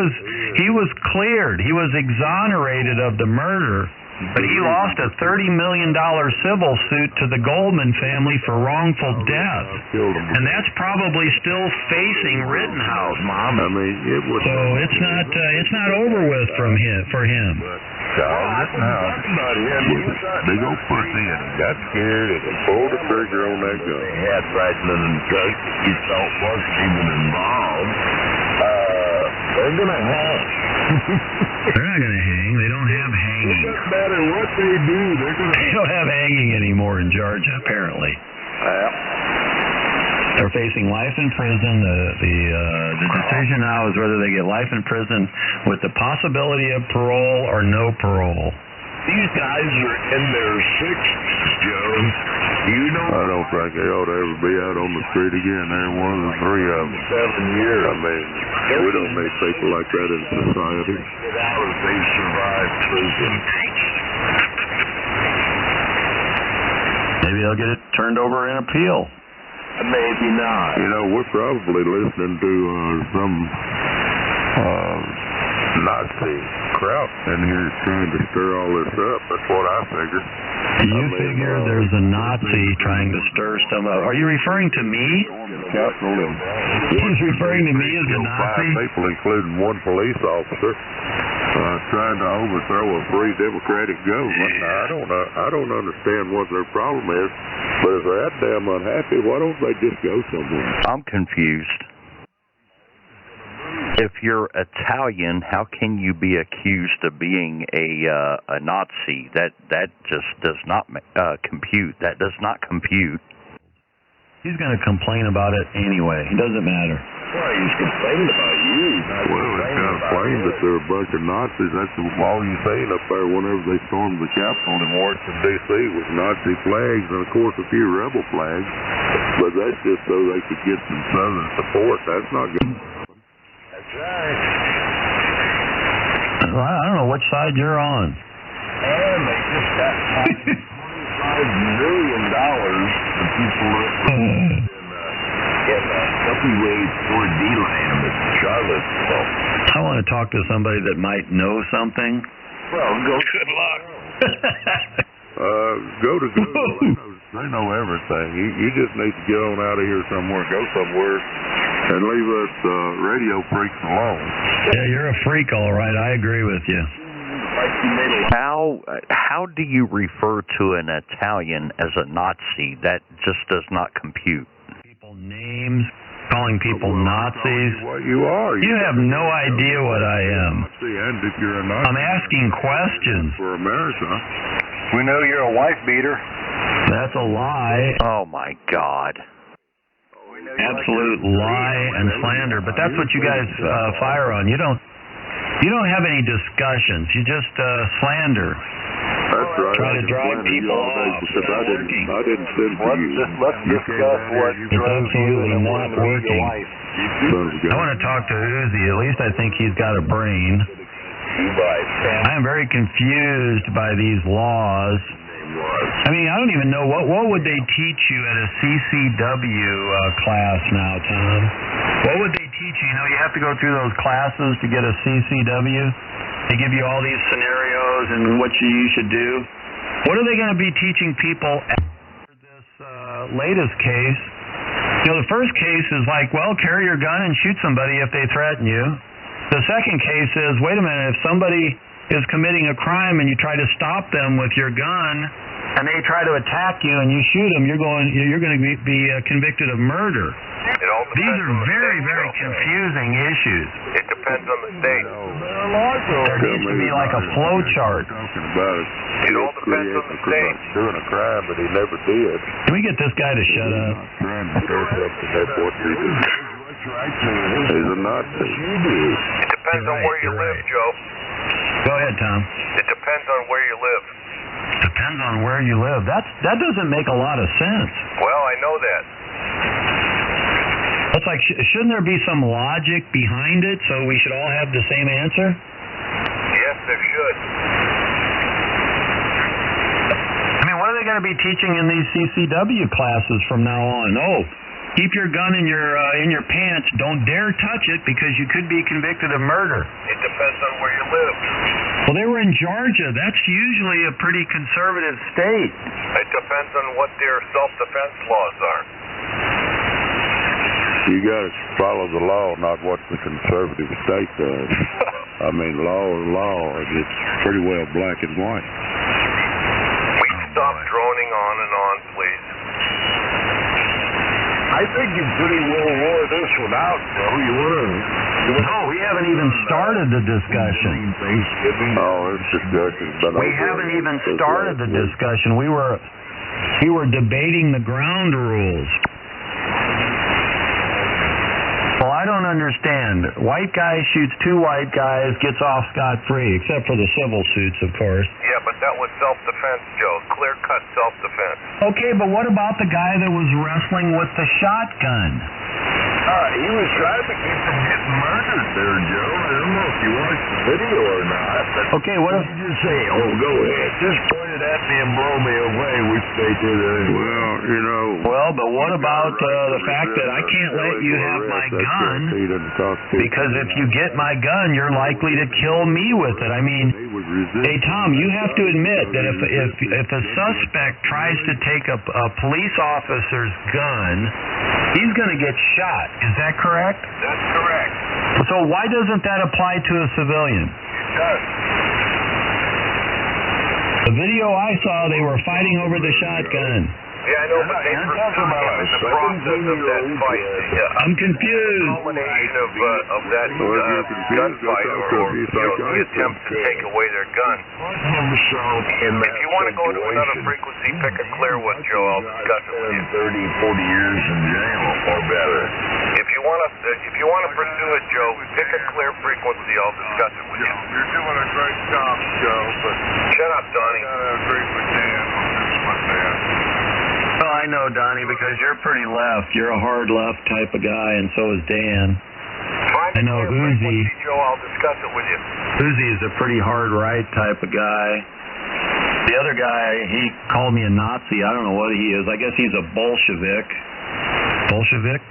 was cleared. He was exonerated of the murder. But he lost a $30 million civil suit to the Goldman family for wrongful death. And that's probably still facing Rittenhouse. I mean, it was... So it's not over with for him. Big old pussy and got scared and pulled the trigger on that gun. had frightening and drugs he thought wasn't even involved. They're going to hang. They're not going to hang. They don't have hanging. It doesn't matter what they do. They don't have hanging anymore in Georgia, apparently. They're facing life in prison. The decision now is whether they get life in prison with the possibility of parole or no parole. These guys are in their 60s, Joe. You know, I don't think they ought to ever be out on the street again. They're one of the 3 of them. 7 years. I mean, we don't need people like that in society. How if they survive prison? Maybe they'll get it turned over in appeal. Maybe not. You know, we're probably listening to some Nazi crowd in here trying to stir all this up. That's what I figure. You figure there's a Nazi trying to stir some up. Are you referring to me? Capitalism. He's referring to me as a Nazi? 5 people, including 1 police officer, trying to overthrow a free democratic government. Now, I don't understand what their problem is, but if they're that damn unhappy, why don't they just go somewhere? I'm confused. If you're Italian, how can you be accused of being a Nazi? That just does not compute. That does not compute. He's going to complain about it anyway. It doesn't matter. Well, he's complaining about you. Well, it's kind of plain that they're a bunch of Nazis. That's all you seen up there whenever they stormed the Capitol in Washington, D.C. was Nazi flags and, of course, a few rebel flags. But that's just so they could get some Southern support. That's not good. That's right. Well, I don't know which side you're on. And they just got $25 million for people in heavyweight 4D land at Charlottesville. I want to talk to somebody that might know something. Well, go. Good luck. Go to Google. They know everything. You just need to get on out of here somewhere, go somewhere, and leave us radio freaks alone. Yeah, you're a freak, all right. I agree with you. How do you refer to an Italian as a Nazi? That just does not compute. People names, calling people Nazis. What you are. You have no idea what I am. And if you're a Nazi, I'm asking questions. For America. We know you're a wife beater. That's a lie. Oh, my God. Absolute lie and slander. But that's what you guys fire on. You don't You don't have any discussions. You just slander. That's right. Try to drive people all day off. because I didn't send to you. Let's discuss what It's absolutely not working. I want to talk to Uzi. At least I think he's got a brain. I am very confused by these laws. I mean, I don't even know what would they teach you at a CCW class now, Tom? What would they teach you? You know, you have to go through those classes to get a CCW. They give you all these scenarios and what you should do. What are they going to be teaching people after this latest case? You know, the first case is like, well, carry your gun and shoot somebody if they threaten you. The second case is, wait a minute, if somebody is committing a crime and you try to stop them with your gun and they try to attack you and you shoot them, you're going to be convicted of murder. These are very, very confusing issues. It depends on the state. There needs to be like a flow chart. It all depends on the state. Doing a crime, but he never did. Can we get this guy to shut up? He's a Nazi. It depends on where you live, Joe. Go ahead, Tom. It depends on where you live. Depends on where you live. That doesn't make a lot of sense. Well, I know that. It's like, shouldn't there be some logic behind it so we should all have the same answer? Yes, there should. I mean, what are they going to be teaching in these CCW classes from now on? Oh, keep your gun in your pants. Don't dare touch it because you could be convicted of murder. It depends on where you live. Well, they were in Georgia. That's usually a pretty conservative state. It depends on what their self-defense laws are. You got to follow the law, not what the conservative state does. I mean, law is law. It's pretty well black and white. We stop droning on and on, please. I think you pretty well wore this one out, Joe. No, we haven't even started the discussion. Oh, this discussion's been over. We haven't even started the discussion. We were debating the ground rules. Well, I don't understand. White guy shoots two white guys, gets off scot-free, except for the civil suits, of course. Yeah, but that was self-defense, Joe. Clear-cut self-defense. Okay, but what about the guy that was wrestling with the shotgun? He was trying to keep from getting murdered there, Joe. I don't know if you watched the video or not. But okay, what if... you just say, oh, go ahead. Just point it at me and blow me away, which they did anyway. Well, you know... Well, but what about the fact that I can't let you have my gun? Because if you get my gun, you're likely to kill me with it. I mean, hey, Tom, you have to admit that if a suspect tries to take a police officer's gun, he's going to get shot. Is that correct? That's correct. So why doesn't that apply to a civilian? It does. The video I saw, they were fighting over the shotgun. Yeah, I know, but they pursued him in the process of that fight. I'm confused. The culmination of that gunfight or the attempt to take away their gun. If you want to go to another frequency, pick a clear one, Joe. I'll discuss it with you. 30, 40 years in jail or better. If you want to pursue it, Joe, pick a clear frequency. I'll discuss it with you. You're doing a great job, Joe, but... Shut up, Donnie. I gotta agree with Dan on this one, man. Well, I know, Donnie, because you're pretty left. You're a hard left type of guy, and so is Dan. I know Uzi. Joe, I'll discuss it with you. Uzi is a pretty hard right type of guy. The other guy, he called me a Nazi. I don't know what he is. I guess he's a Bolshevik. Bolshevik?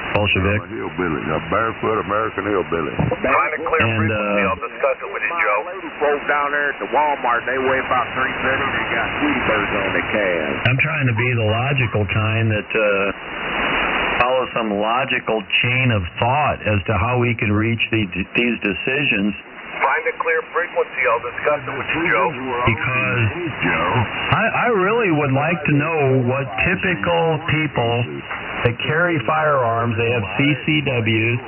Bolshevik. I'm a hillbilly, a barefoot American hillbilly. Find a clear frequency. I'll discuss it with you, Joe. Folks down there at the Walmart, they weigh about 330. They got Tweety birds on their calves. I'm trying to be the logical kind that follows some logical chain of thought as to how we can reach these decisions. Find a clear frequency. I'll discuss it with you, Joe. Because I really would like to know what typical people that carry firearms, they have CCWs,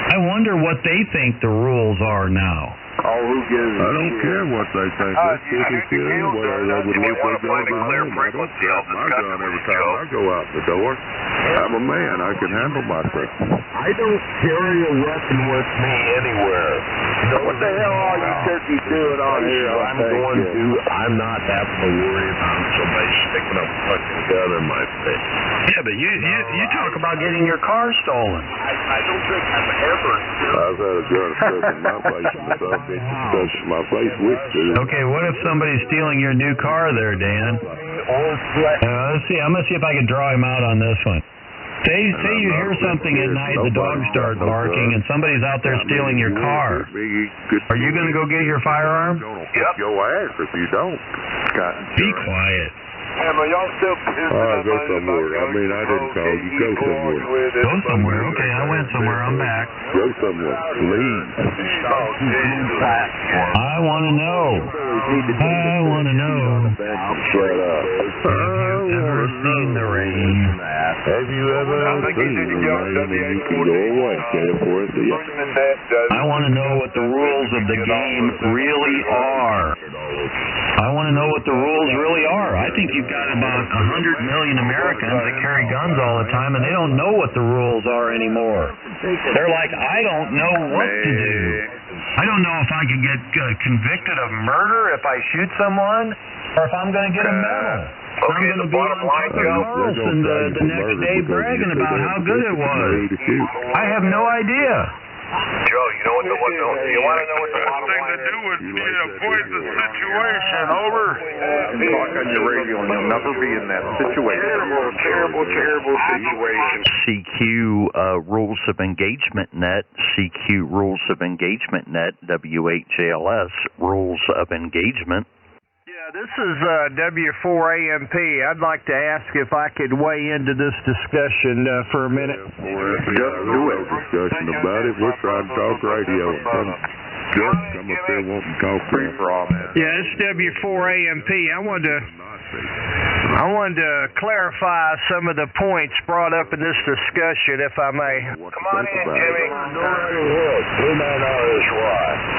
I wonder what they think the rules are now. Oh, who gives I don't care what they think. Let's kick and kill anywhere. They would look their guns at home. I don't drop my gun every time I go out the door. I'm a man. I can handle myself. I don't carry a weapon with me anywhere. What the hell are you turkeys doing on here? I'm not having to worry about somebody sticking a fucking gun in my face. Yeah, but you talk about getting your car stolen. I don't think I've ever... I've had a gun stuck in my face and the son bitch touched my face with too. Okay, what if somebody's stealing your new car there, Dan? Let's see. I'm going to see if I can draw him out on this one. Say you hear something at night, the dogs start barking, and somebody's out there stealing your car. Are you going to go get your firearm? Yep. Your ass if you don't. Be quiet. Hamb, are y'all still... Go somewhere. I mean, I didn't call you. Go somewhere. Go somewhere? Okay, I went somewhere. I'm back. Go somewhere. Leave. I want to know. I want to know. Shut up. Ever seen the rain? Have you ever seen the rain and you can go away? I want to know what the rules of the game really are. I want to know what the rules really are. I think you've got about 100 million Americans that carry guns all the time, and they don't know what the rules are anymore. They're like, I don't know what to do. I don't know if I can get convicted of murder if I shoot someone, or if I'm going to get a medal. I'm going to be on Tucker Carlson the next day bragging about how good it was. I have no idea. Joe, you want to know what the bottom line to do is avoid the situation. Over. Talk on your radio and you'll never be in that situation. Terrible situation. CQ Rules of Engagement Net, CQ Rules of Engagement Net, WHLS Rules of Engagement. This is W4AMP. I'd like to ask if I could weigh into this discussion for a minute. Just do it. Discussion about it. We're trying to talk radio. Just come up there wanting to talk free for all that. Yeah, it's W4AMP. I wanted to clarify some of the points brought up in this discussion, if I may. Come on in, Jimmy.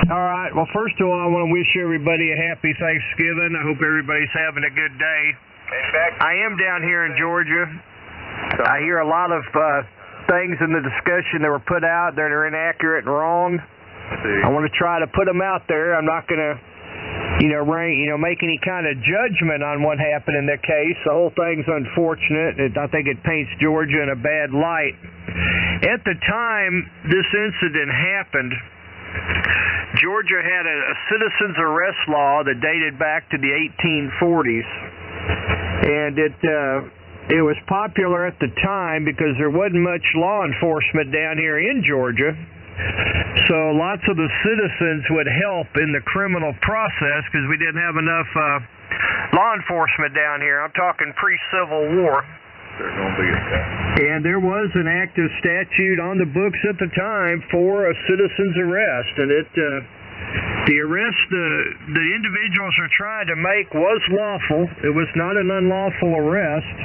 All right. Well, first of all, I want to wish everybody a happy Thanksgiving. I hope everybody's having a good day. I am down here in Georgia. I hear a lot of things in the discussion that were put out that are inaccurate and wrong. I want to try to put them out there. I'm not going to, make any kind of judgment on what happened in their case. The whole thing's unfortunate. I think it paints Georgia in a bad light. At the time this incident happened, Georgia had a citizen's arrest law that dated back to the 1840s, and it was popular at the time because there wasn't much law enforcement down here in Georgia. So lots of the citizens would help in the criminal process because we didn't have enough law enforcement down here. I'm talking pre-Civil War. And there was an active statute on the books at the time for a citizen's arrest, and the arrest the individuals are trying to make was lawful. It was not an unlawful arrest.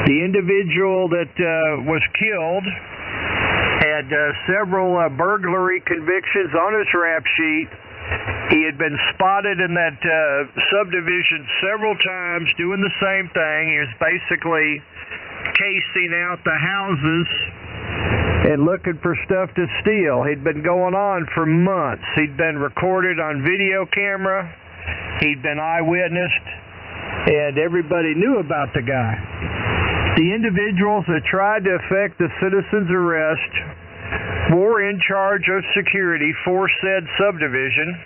The individual that was killed had several burglary convictions on his rap sheet. He had been spotted in that subdivision several times doing the same thing. He was basically casing out the houses and looking for stuff to steal. He'd been going on for months. He'd been recorded on video camera. He'd been eyewitnessed, and everybody knew about the guy. The individuals that tried to effect the citizen's arrest were in charge of security for said subdivision,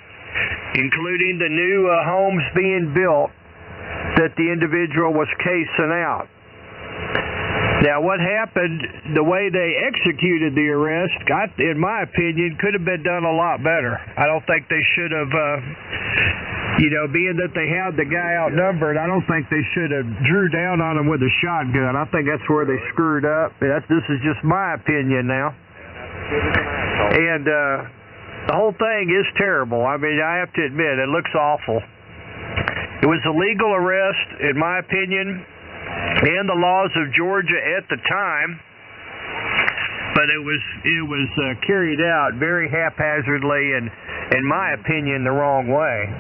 including the new homes being built that the individual was casing out. Now, what happened, the way they executed the arrest, in my opinion, could have been done a lot better. I don't think they should have, being that they had the guy outnumbered, I don't think they should have drew down on him with a shotgun. I think that's where they screwed up. This is just my opinion now. And the whole thing is terrible. I mean, I have to admit, it looks awful. It was a legal arrest, in my opinion, and the laws of Georgia at the time. but it was carried out very haphazardly and, in my opinion, the wrong way.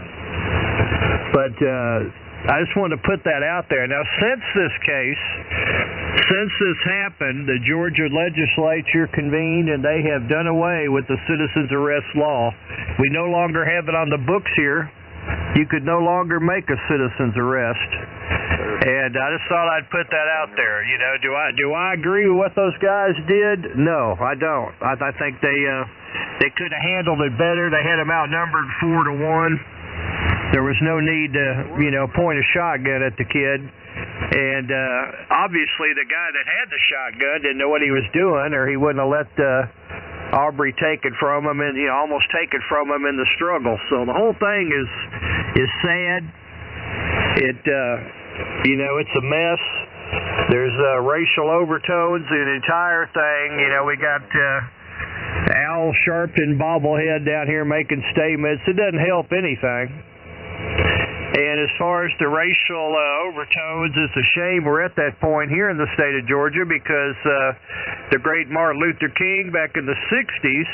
But I just wanted to put that out there. Now, since this happened, the Georgia legislature convened and they have done away with the citizen's arrest law. We no longer have it on the books here. You could no longer make a citizen's arrest. And I just thought I'd put that out there. You know, do I agree with what those guys did? No, I don't. I think they could have handled it better. They had them outnumbered 4-1. There was no need to, point a shotgun at the kid. And obviously the guy that had the shotgun didn't know what he was doing, or he wouldn't have let Aubrey take it from him and almost take it from him in the struggle. So the whole thing is sad. It's a mess. There's racial overtones in the entire thing. We got Al Sharpton bobblehead down here making statements. It doesn't help anything. And as far as the racial overtones, it's a shame we're at that point here in the state of Georgia, because the great Martin Luther King back in the 60s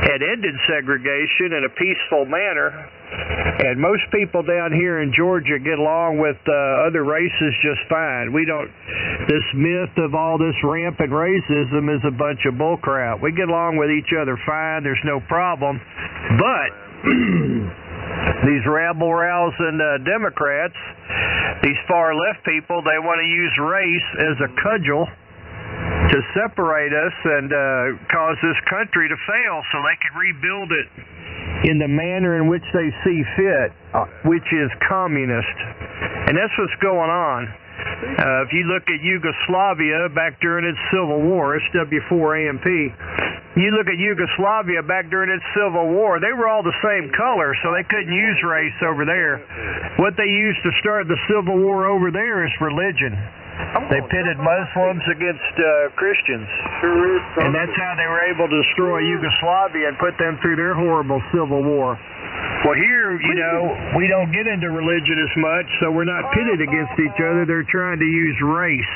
had ended segregation in a peaceful manner. And most people down here in Georgia get along with other races just fine. This myth of all this rampant racism is a bunch of bullcrap. We get along with each other fine. There's no problem. But these rabble-rousing Democrats, these far-left people, they want to use race as a cudgel to separate us and cause this country to fail so they can rebuild it in the manner in which they see fit, which is communist. And that's what's going on. If you look at Yugoslavia back during its civil war, SW4AMP, you look at Yugoslavia back during its civil war, they were all the same color, so they couldn't use race over there. What they used to start the civil war over there is religion. They pitted Muslims against Christians. And that's how they were able to destroy Yugoslavia and put them through their horrible civil war. Well, here, we don't get into religion as much, so we're not pitted against each other. They're trying to use race.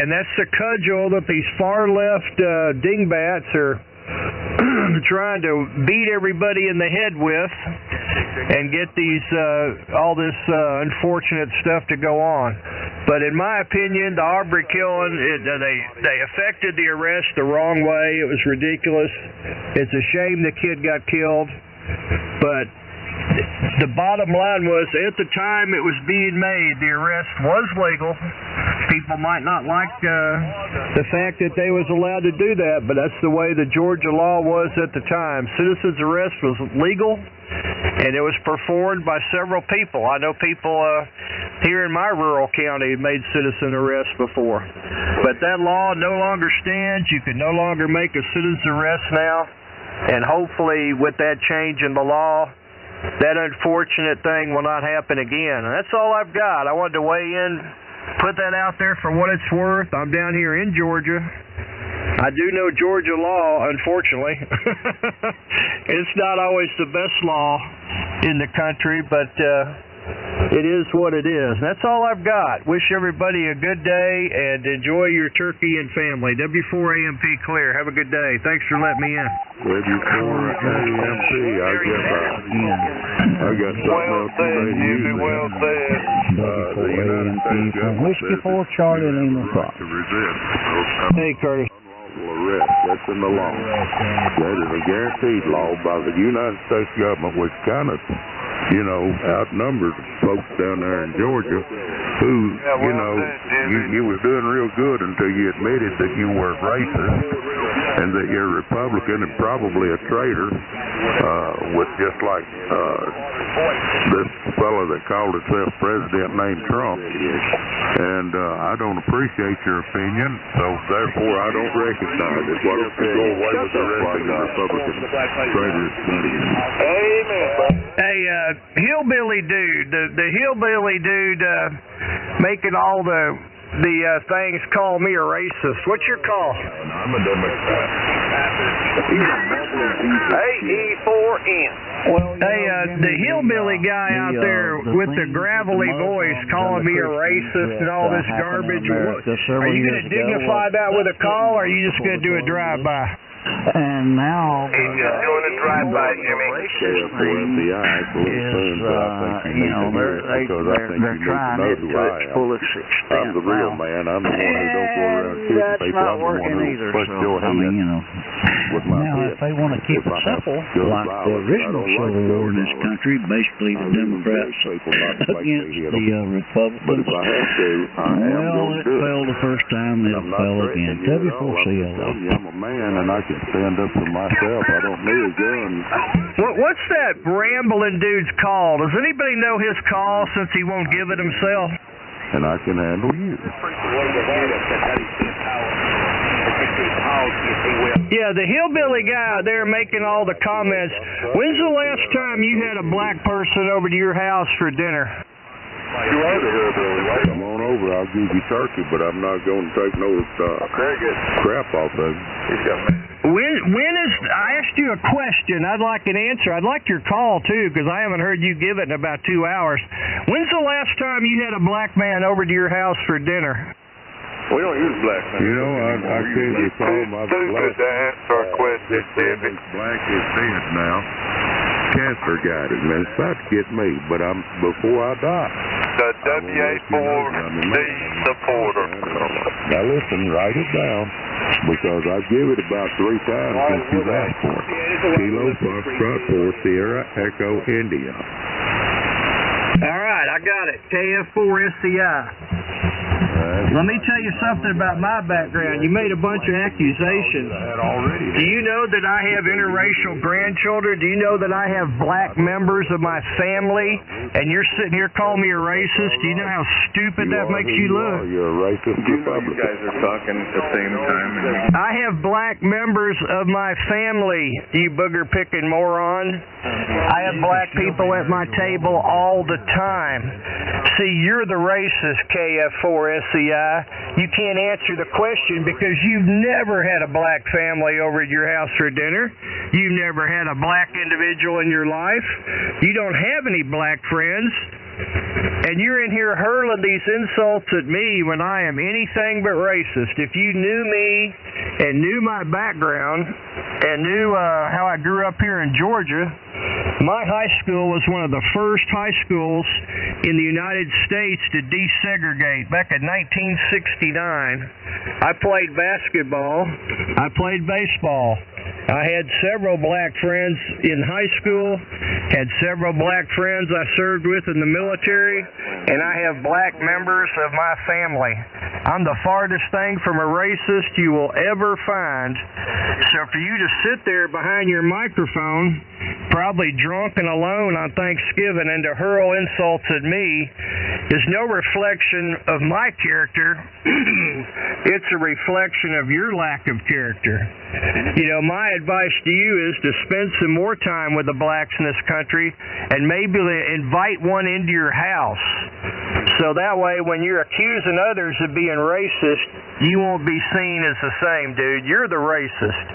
And that's the cudgel that these far-left dingbats are trying to beat everybody in the head with and get all this unfortunate stuff to go on. But in my opinion, the Aubrey killing, they effected the arrest the wrong way. It was ridiculous. It's a shame the kid got killed. But the bottom line was, at the time it was being made, the arrest was legal. People might not like the fact that they was allowed to do that, but that's the way the Georgia law was at the time. Citizen's arrest was legal, and it was performed by several people. I know people here in my rural county made citizen arrests before. But that law no longer stands. You can no longer make a citizen's arrest now. And hopefully with that change in the law, that unfortunate thing will not happen again. And that's all I've got. I wanted to weigh in, put that out there for what it's worth. I'm down here in Georgia. I do know Georgia law, unfortunately. It's not always the best law in the country, but it is what it is. And that's all I've got. Wish everybody a good day and enjoy your turkey and family. W4AMP clear. Have a good day. Thanks for letting me in. W4AMP, I got something else to say to you. Well said. The United States government Whiskey 4 Charlie Lima Fox. to resist Hey, Curtis. arrest. That's in the law. That is a guaranteed law by the United States government, which kind of, outnumbered folks down there in Georgia who, you was doing real good until you admitted that you were racist and that you're Republican and probably a traitor, with just like this fellow that called himself president named Trump. And I don't appreciate your opinion, so therefore I don't recognize it. Why don't you go away with arresting the Republican traitors? Amen. Hey, hillbilly dude, the hillbilly dude making all the things call me a racist. What's your call? I'm a Democrat. AE4N. Well, Hey, the hillbilly guy out there with the gravelly voice calling me a racist and all this garbage. Are you going to dignify that with a call, or are you just going to do a drive-by? And now He's just doing a drive-by, Jimmy. they're trying it to its fullest extent. I'm the real man. I'm the one who don't go around shooting That's people. not I'm the one working who either. puts So, your I mean, hand with my now if fist. they want to keep it simple, like the original Civil War in this country, basically the Democrats against the Republicans. But if I have to, Well, it fell the first time, it'll fail again. WCLO. I'm a man and I can stand up for myself. I don't need a gun. What's that rambling dude's call? Does anybody know his call since he won't give it himself? And I can handle you. Yeah, the hillbilly guy out there making all the comments. When's the last time you had a black person over to your house for dinner? You are the hillbilly, right? Come on over. I'll give you turkey, but I'm not going to take no crap off of you. When is, I asked you a question. I'd like an answer. I'd like your call, too, because I haven't heard you give it in about 2 hours. When's the last time you had a black man over to your house for dinner? We don't use black men. You know, I can't recall my black. To answer our question, Jimmy. Black is dead now. Cancer got it, man. It's about to get me, but I'm before I die. The WA4D supporter. Now listen, write it down, because I give it about 3 times since you've asked for it. Kilo Foxtrot 4 Sierra Echo India. All right, I got it. KF4SCI. Let me tell you something about my background. You made a bunch of accusations. Do you know that I have interracial grandchildren? Do you know that I have black members of my family? And you're sitting here calling me a racist? Do you know how stupid that makes you look? You're a racist Republican. You guys are talking at the same time. I have black members of my family, you booger-picking moron. I have black people at my table all the time. See, you're the racist, KF4SCI. You can't answer the question because you've never had a black family over at your house for dinner. You've never had a black individual in your life. You don't have any black friends. And you're in here hurling these insults at me when I am anything but racist. If you knew me and knew my background and knew how I grew up here in Georgia, my high school was one of the first high schools in the United States to desegregate back in 1969. I played basketball. I played baseball. I had several black friends in high school, had several black friends I served with in the military, and I have black members of my family. I'm the farthest thing from a racist you will ever find. So for you to sit there behind your microphone, probably drunk and alone on Thanksgiving, and to hurl insults at me is no reflection of my character. It's a reflection of your lack of character. You know, my advice to you is to spend some more time with the blacks in this country and maybe invite one into your house. So that way when you're accusing others of being racist, you won't be seen as the same, dude. You're the racist,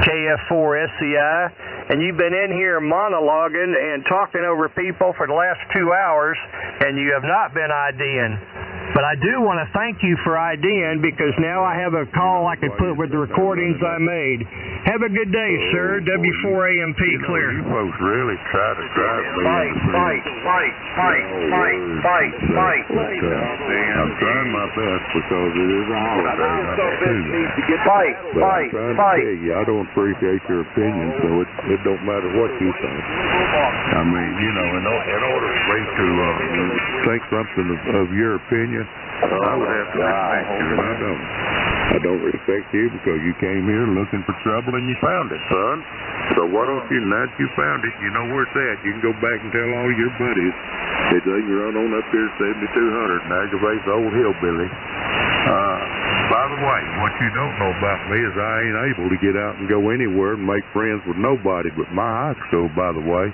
KF4SCI, and you've been in here monologuing and talking over people for the last 2 hours, and you have not been IDing. But I do want to thank you for IDing, because now I have a call I can put with the recordings I made. Have a good day, sir. W4AMP clear. You folks really try to drive me. I'm trying my best because it is a holiday. But I'm trying to tell you, I don't appreciate your opinion, so it don't matter what you think. I mean, you know, in order for me to think something of your opinion, I would have to respect you, and I don't. I don't respect you because you came here looking for trouble and you found it, son. So why don't you, now that you found it, you know where it's at, you can go back and tell all your buddies that they can run on up here 7200 and aggravate the old hillbilly. By the way, what you don't know about me is I ain't able to get out and go anywhere and make friends with nobody but my high school, by the way.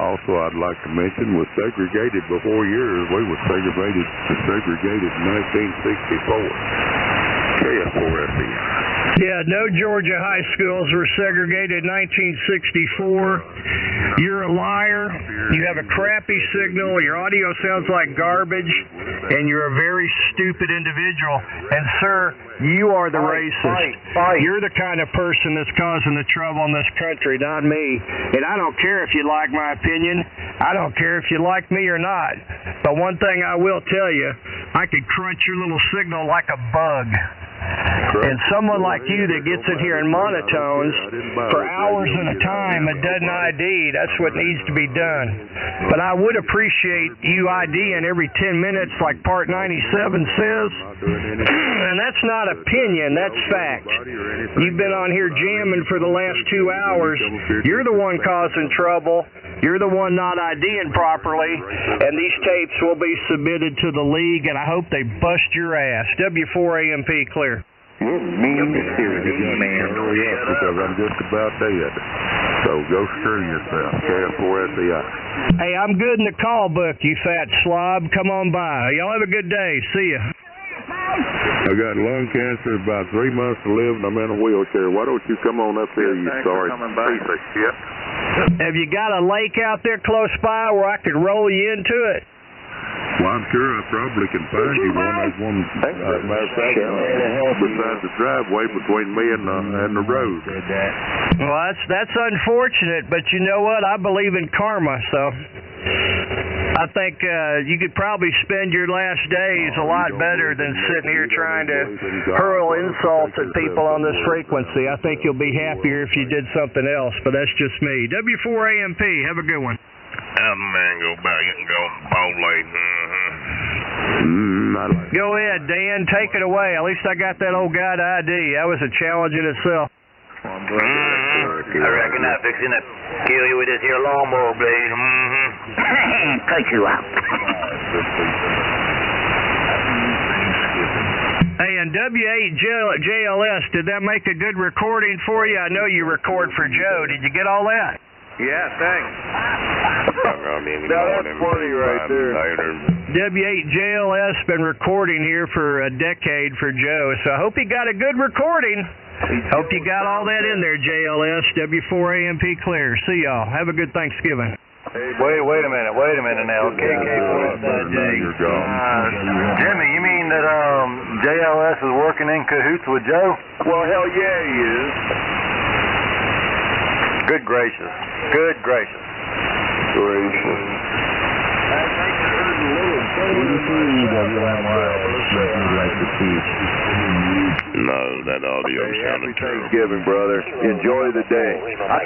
Also, I'd like to mention, was segregated before yours. We were segregated in 1964. KF4SCI. Yeah, no Georgia high schools were segregated in 1964. You're a liar. You have a crappy signal. Your audio sounds like garbage. And you're a very stupid individual. And, sir, you are the racist. You're the kind of person that's causing the trouble in this country, not me. And I don't care if you like my opinion. I don't care if you like me or not. But one thing I will tell you, I could crunch your little signal like a bug. And someone like you that gets in here and monotones for hours at a time and doesn't ID, that's what needs to be done. But I would appreciate you IDing every 10 minutes like Part 97 says. And that's not opinion, that's fact. You've been on here jamming for the last 2 hours. You're the one causing trouble. You're the one not IDing properly. And these tapes will be submitted to the league, and I hope they bust your ass. W4AMP clear. You're mean-spirited, man. Oh, yes, because I'm just about dead. So go screw yourself. K4SEI. Hey, I'm good in the call book, you fat slob. Come on by. Y'all have a good day. See ya. I got lung cancer, about 3 months to live, and I'm in a wheelchair. Why don't you come on up here, you sorry piece of shit? Have you got a lake out there close by where I could roll you into it? Well, I'm sure I probably can find you one. There's one, matter of fact, beside the driveway between me and the road. Well, that's unfortunate, but you know what? I believe in karma, so I think you could probably spend your last days a lot better than sitting here trying to hurl insults at people on this frequency. I think you'll be happier if you did something else, but that's just me. W4AMP, have a good one. Have a man go back and go ball late. Go ahead, Dan. Take it away. At least I got that old guy to ID. That was a challenge in itself. I reckon I'm fixing to kill you with this here lawnmower blade. Cut you out. Hey, and W8JLS, did that make a good recording for you? I know you record for Joe. Did you get all that? Yeah, thanks. That's funny right there. W8JLS been recording here for a decade for Joe, so I hope he got a good recording. Hope you got all that in there, JLS. W4AMP clear. See y'all. Have a good Thanksgiving. Wait a minute now. Jimmy, you mean that JLS is working in cahoots with Joe? Well, hell yeah, he is. Good gracious. No, that audio sounded terrible. Thanksgiving, brother. Enjoy the day. I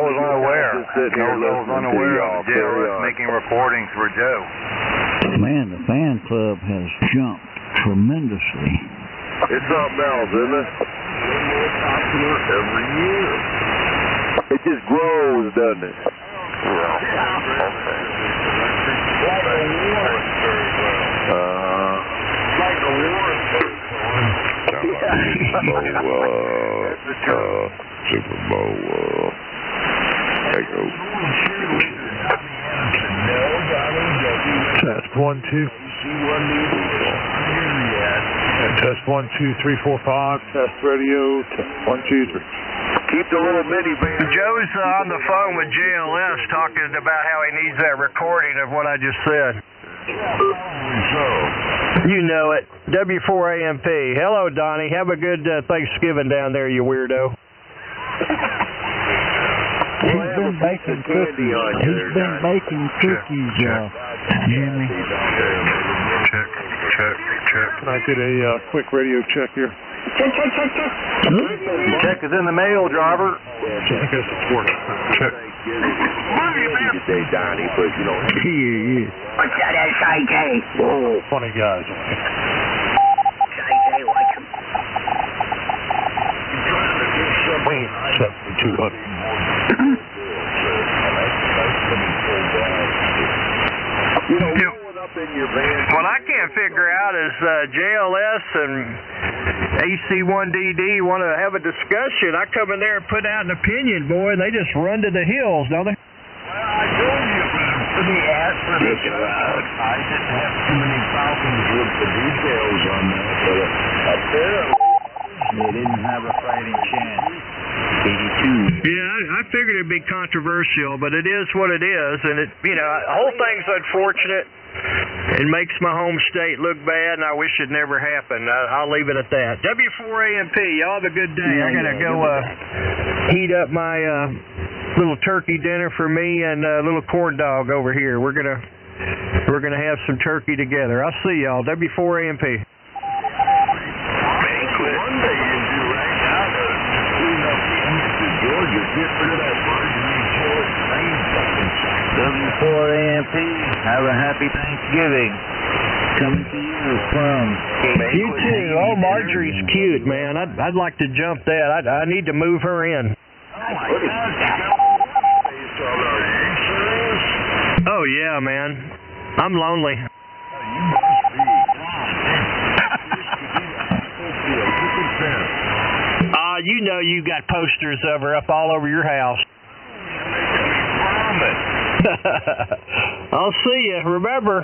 was unaware. I was unaware of JLS making recordings for Joe. Man, the fan club has jumped tremendously. It's something else, isn't it? More popular every year. It just grows, doesn't it? Super Bowl, Test 1, 2. Test 1, 2, 3, 4, 5. Test radio. 1, 2, 3. Keep the little minivan. Joe's on the phone with JLS talking about how he needs that recording of what I just said. You know it. W4AMP. Hello, Donnie. Have a good Thanksgiving down there, you weirdo. He's been baking cookies. Jimmy. Check. Can I get a quick radio check here? Check is in the mail, driver. Check. Good day, Donnie, but you know. Yeah. What's that, SIJ? Oh, funny guys. SIJ, watch him. 7200. What I can't figure out is JLS and AC1DD want to have a discussion. I come in there and put out an opinion, boy, and they just run to the hills, don't they? Well, I told you for the ass for this route. I didn't have too many problems with the details on that, but apparently They didn't have a fighting chance. 82. Yeah, I figured it'd be controversial, but it is what it is, and it, you know, the whole thing's unfortunate. It makes my home state look bad, and I wish it never happened. I'll leave it at that. W4AMP, y'all have a good day. I gotta go heat up my little turkey dinner for me and a little corn dog over here. We're gonna have some turkey together. I'll see y'all. W4AMP. W4AMP, have a happy Thanksgiving. Coming to you from... You too. Oh, Marjorie's cute, man. I'd like to jump that. I need to move her in. Oh, yeah, man. I'm lonely. You know you got posters of her up all over your house. I'll see you. Remember,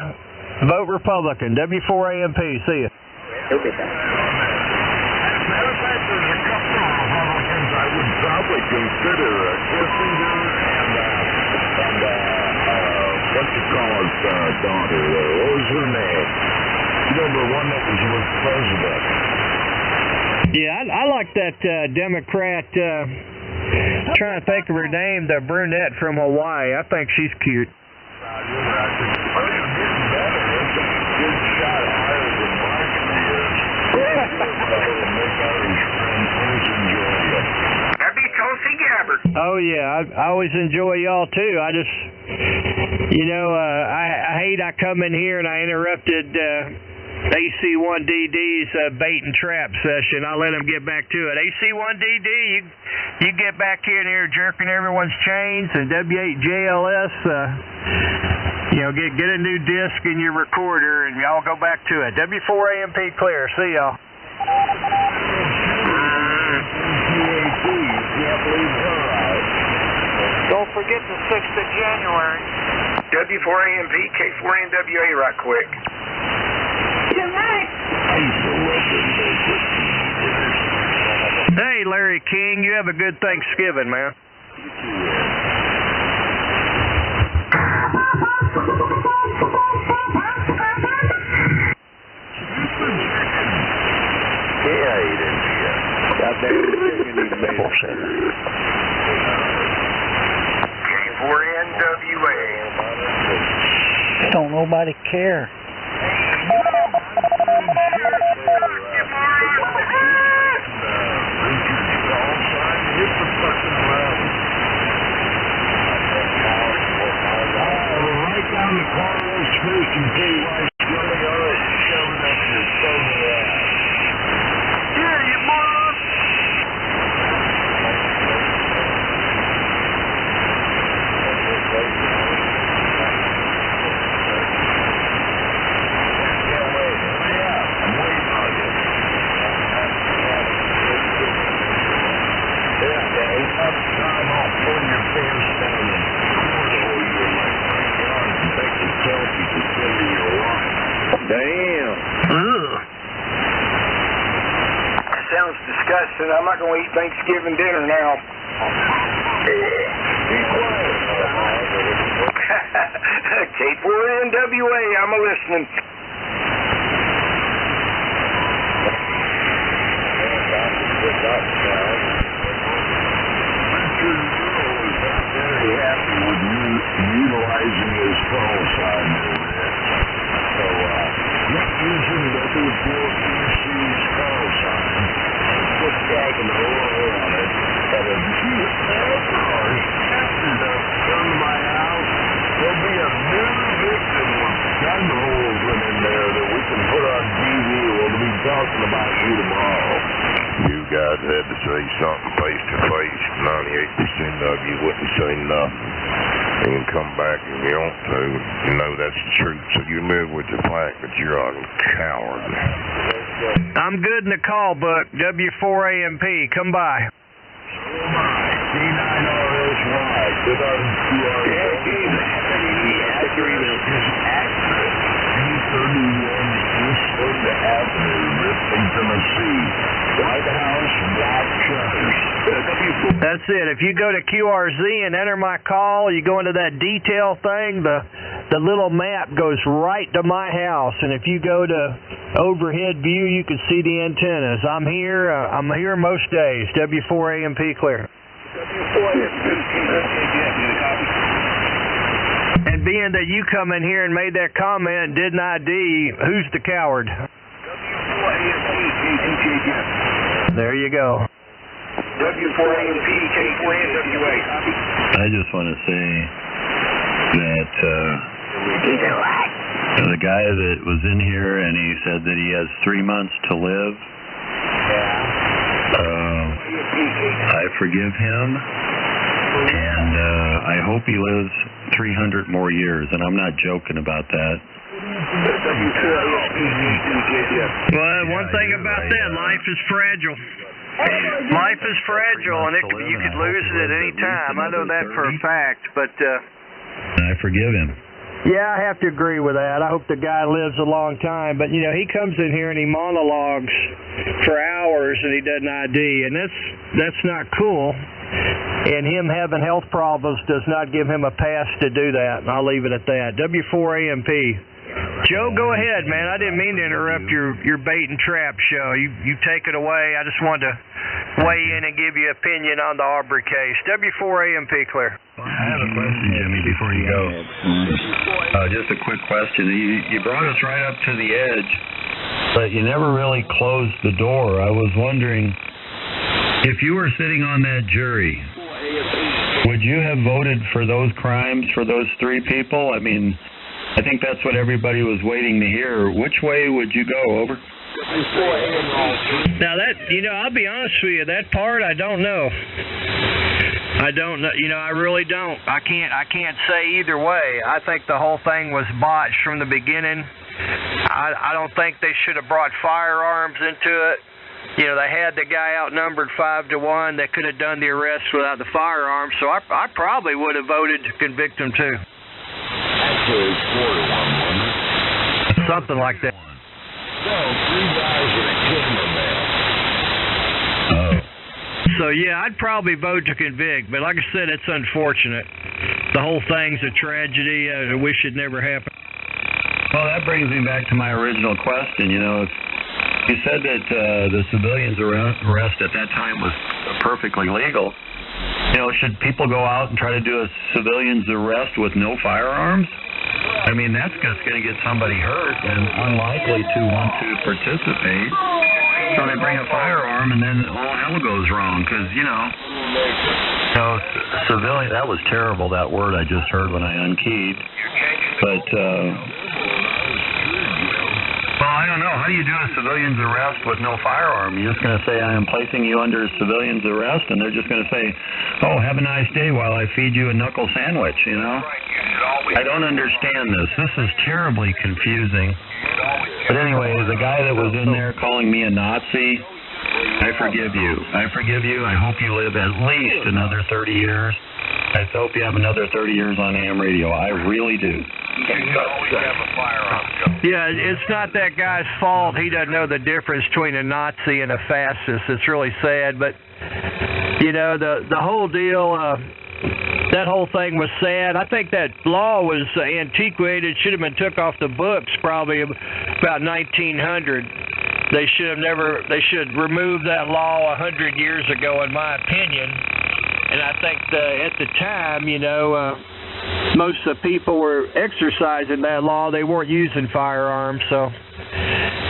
vote Republican. W4AMP. See you. Matter of fact, there's a couple of Republicans I would probably consider Kissinger and what you call his daughter. What was her name? You remember one that was president? Yeah, I like that Democrat. Trying to think of her name, the brunette from Hawaii. I think she's cute. Happy Tulsi Gabbard. Oh yeah, I always enjoy y'all too. I just, you know, I hate I come in here and I interrupted AC1DD's bait and trap session. I'll let him get back to it. AC1DD, you get back here and you're jerking everyone's chains, and W8JLS, you know, get a new disc in your recorder, and y'all go back to it. W4AMP clear. See y'all. Don't forget the 6th of January. W4AMP, K4NWA right quick. Hey, Larry King, you have a good Thanksgiving, man. K4NWA. Don't nobody care. Down the Carlos Street and see why Scully already showing up your soda ass. Yeah, you moron! Can't wait. Hurry up. I'm waiting on you. Yeah, Dave. Up time, I'll pull your pants down and cornhole you in my front yard and take a selfie to send me your wife. Damn. That sounds disgusting. I'm not going to eat Thanksgiving dinner now. Be quiet. K4NWA, I'm a-listening. Very happy with you utilizing his call sign there, Rich. So, not using W4PC's call sign and put tagging the OO on it. And a few hours after the come to my house, there'll be a new victim with gun holes in there that we can put on TV. We'll be talking about you tomorrow. You guys had to say something face to face. 98% of you wouldn't say nothing. You can come back if you want to. You know that's the truth. So you live with the fact that you're a coward. I'm good in the call book. W4AMP, come by. C9RSY. Good on QR. B31 East Avenue, Ripon, Tennessee. White House black shutters. That's it. If you go to QRZ and enter my call, you go into that detail thing, the little map goes right to my house. And if you go to overhead view, you can see the antennas. I'm here most days. W4AMP clear. And being that you come in here and made that comment and didn't ID, who's the coward? There you go. W4AMP, WA. I just want to say that the guy that was in here and he said that he has 3 months to live. I forgive him, and I hope he lives 300 more years, and I'm not joking about that. Well, one thing about that, life is fragile. Life is fragile, and you could lose it at any time. I know that for a fact, but... I forgive him. Yeah, I have to agree with that. I hope the guy lives a long time. But, you know, he comes in here and he monologues for hours and he doesn't ID, and that's not cool. And him having health problems does not give him a pass to do that, and I'll leave it at that. W4AMP. Joe, go ahead, man. I didn't mean to interrupt your bait and trap show. You take it away. I just wanted to weigh in and give you opinion on the Aubrey case. W4AMP clear. I have a question, Jimmy, before you go. Just a quick question. You brought us right up to the edge, but you never really closed the door. I was wondering, if you were sitting on that jury, would you have voted for those crimes for those 3 people? I mean, I think that's what everybody was waiting to hear. Which way would you go? Over. Now that, I'll be honest with you, that part I don't know. I don't know. I really don't. I can't say either way. I think the whole thing was botched from the beginning. I don't think they should have brought firearms into it. They had the guy outnumbered 5-1. They could have done the arrest without the firearms. So I probably would have voted to convict him too. Actually, it's 4-1, wasn't it? Something like that. No, 3 guys and a cameraman. Oh. So, yeah, I'd probably vote to convict, but like I said, it's unfortunate. The whole thing's a tragedy. I wish it never happened. Well, that brings me back to my original question. You said that the civilians arrest at that time was perfectly legal. Should people go out and try to do a civilian's arrest with no firearms? I mean, that's just going to get somebody hurt and unlikely to want to participate. So they bring a firearm and then all hell goes wrong because, civilian, that was terrible, that word I just heard when I unkeyed. But, well, I don't know. How do you do a civilian's arrest with no firearm? You're just going to say, I am placing you under civilian's arrest, and they're just going to say, oh, have a nice day while I feed you a knuckle sandwich, I don't understand this. This is terribly confusing. But anyway, the guy that was in there calling me a Nazi, I forgive you. I forgive you. I hope you live at least another 30 years. I hope you have another 30 years on ham radio. I really do. Yeah, it's not that guy's fault. He doesn't know the difference between a Nazi and a fascist. It's really sad, but the whole deal, that whole thing was sad. I think that law was antiquated. Should have been took off the books probably about 1900. They should remove that law 100 years ago, in my opinion. And I think at the time, most of the people were exercising that law. They weren't using firearms, so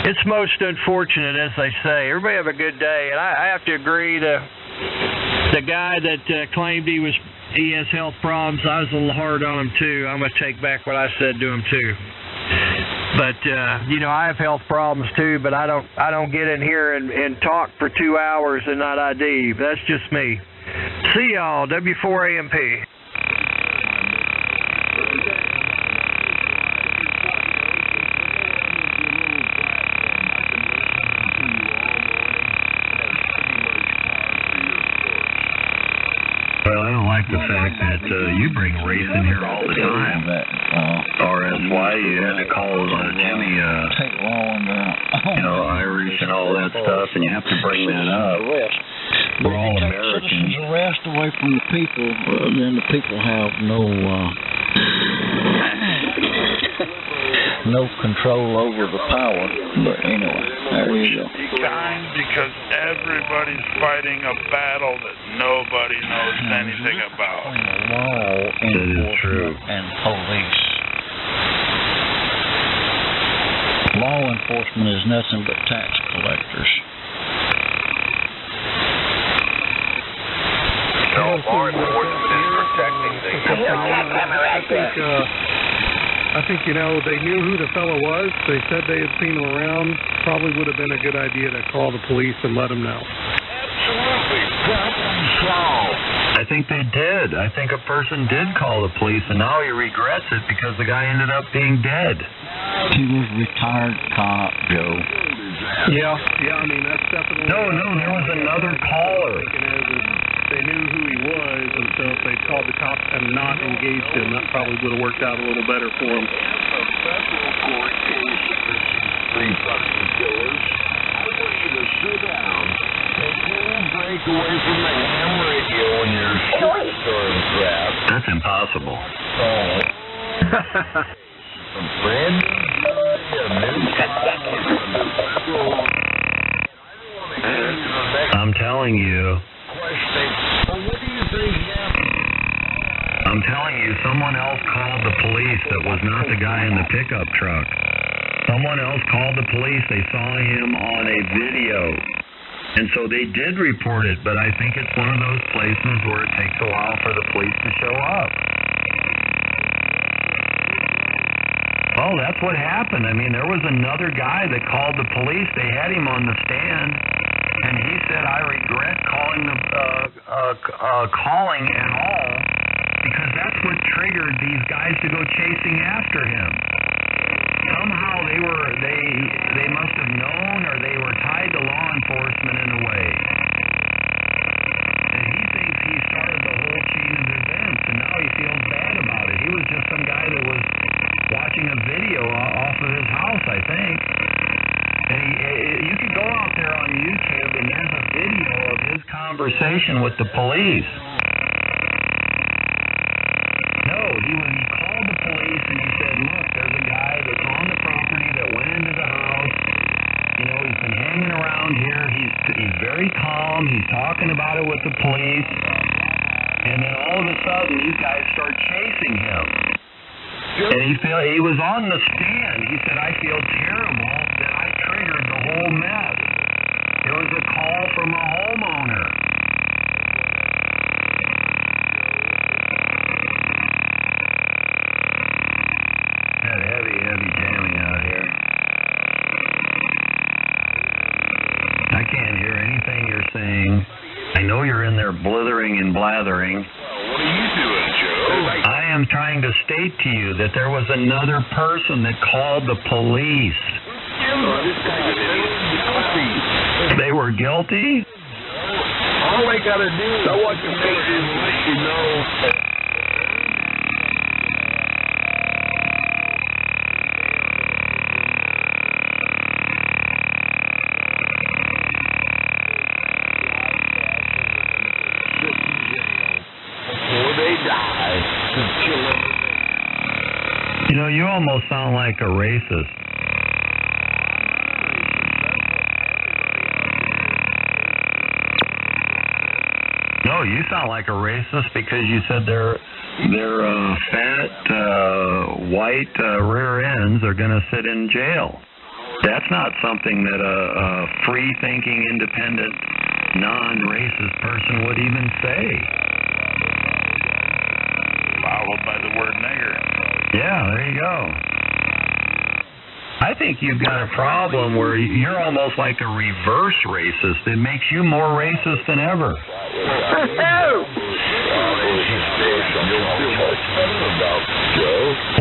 it's most unfortunate, as they say. Everybody have a good day. And I have to agree, the guy that claimed he has health problems, I was a little hard on him too. I'm going to take back what I said to him too. But I have health problems too, but I don't get in here and talk for 2 hours and not ID. That's just me. See y'all, W4AMP. Well, I don't like the fact that you bring race in here all the time. RSY, you had to call Jimmy, Irish and all that stuff, and you have to bring that up. We're all Americans. Citizens arrest away from the people, then the people have no control over the power. But anyway, there you go. Be kind, because everybody's fighting a battle that nobody knows anything about. Law enforcement and police. Law enforcement is nothing but tax collectors. No, law enforcement is protecting things. I think, they knew who the fellow was. They said they had seen him around. Probably would have been a good idea to call the police and let him know. Absolutely. Problem solved. I think they did. I think a person did call the police, and now he regrets it because the guy ended up being dead. He was a retired cop, Joe. Yeah, I mean, that's definitely... No, there was another caller. They knew who he was, and so if they called the cops and not engaged him, that probably would have worked out a little better for him. A federal court case for these three fucking killers. I want you to sit down, take a little break away from the ham radio and your shitstorm crap. That's impossible. Some brand I'm telling you. I'm telling you, someone else called the police that was not the guy in the pickup truck. Someone else called the police. They saw him on a video. And so they did report it, but I think it's one of those places where it takes a while for the police to show up. Oh, that's what happened. I mean, there was another guy that called the police. They had him on the stand, and he said, I regret calling at all, because that's what triggered these guys to go chasing after him. Somehow they must have known, or they were tied to law enforcement in a way. And he thinks he started the whole chain of events, and now he feels bad about it. He was just some guy that was watching a video off of his house, I think. And you could go out there on YouTube, and there's a video of his conversation with the police. No, he called the police, and he said, look, there's a guy that's on the property that went into the house. He's been hanging around here. He's very calm. He's talking about it with the police. And then all of a sudden, these guys start chasing him. And he was on the stand. He said, I feel terrible that I triggered the whole mess. It was a call from a homeowner. Had heavy jamming out here. I can't hear anything you're saying. I know you're in there blithering and blathering. What are you doing, Joe? I am trying to state to you that there was another person that called the police. They were guilty? All they gotta do is I want to make this let you know. You almost sound like a racist. No, you sound like a racist because you said they're fat, white rear ends are going to sit in jail. That's not something that a free-thinking, independent, non-racist person would even say. Followed by the word nigger. Yeah, there you go. I think you've got a problem where you're almost like a reverse racist. It makes you more racist than ever.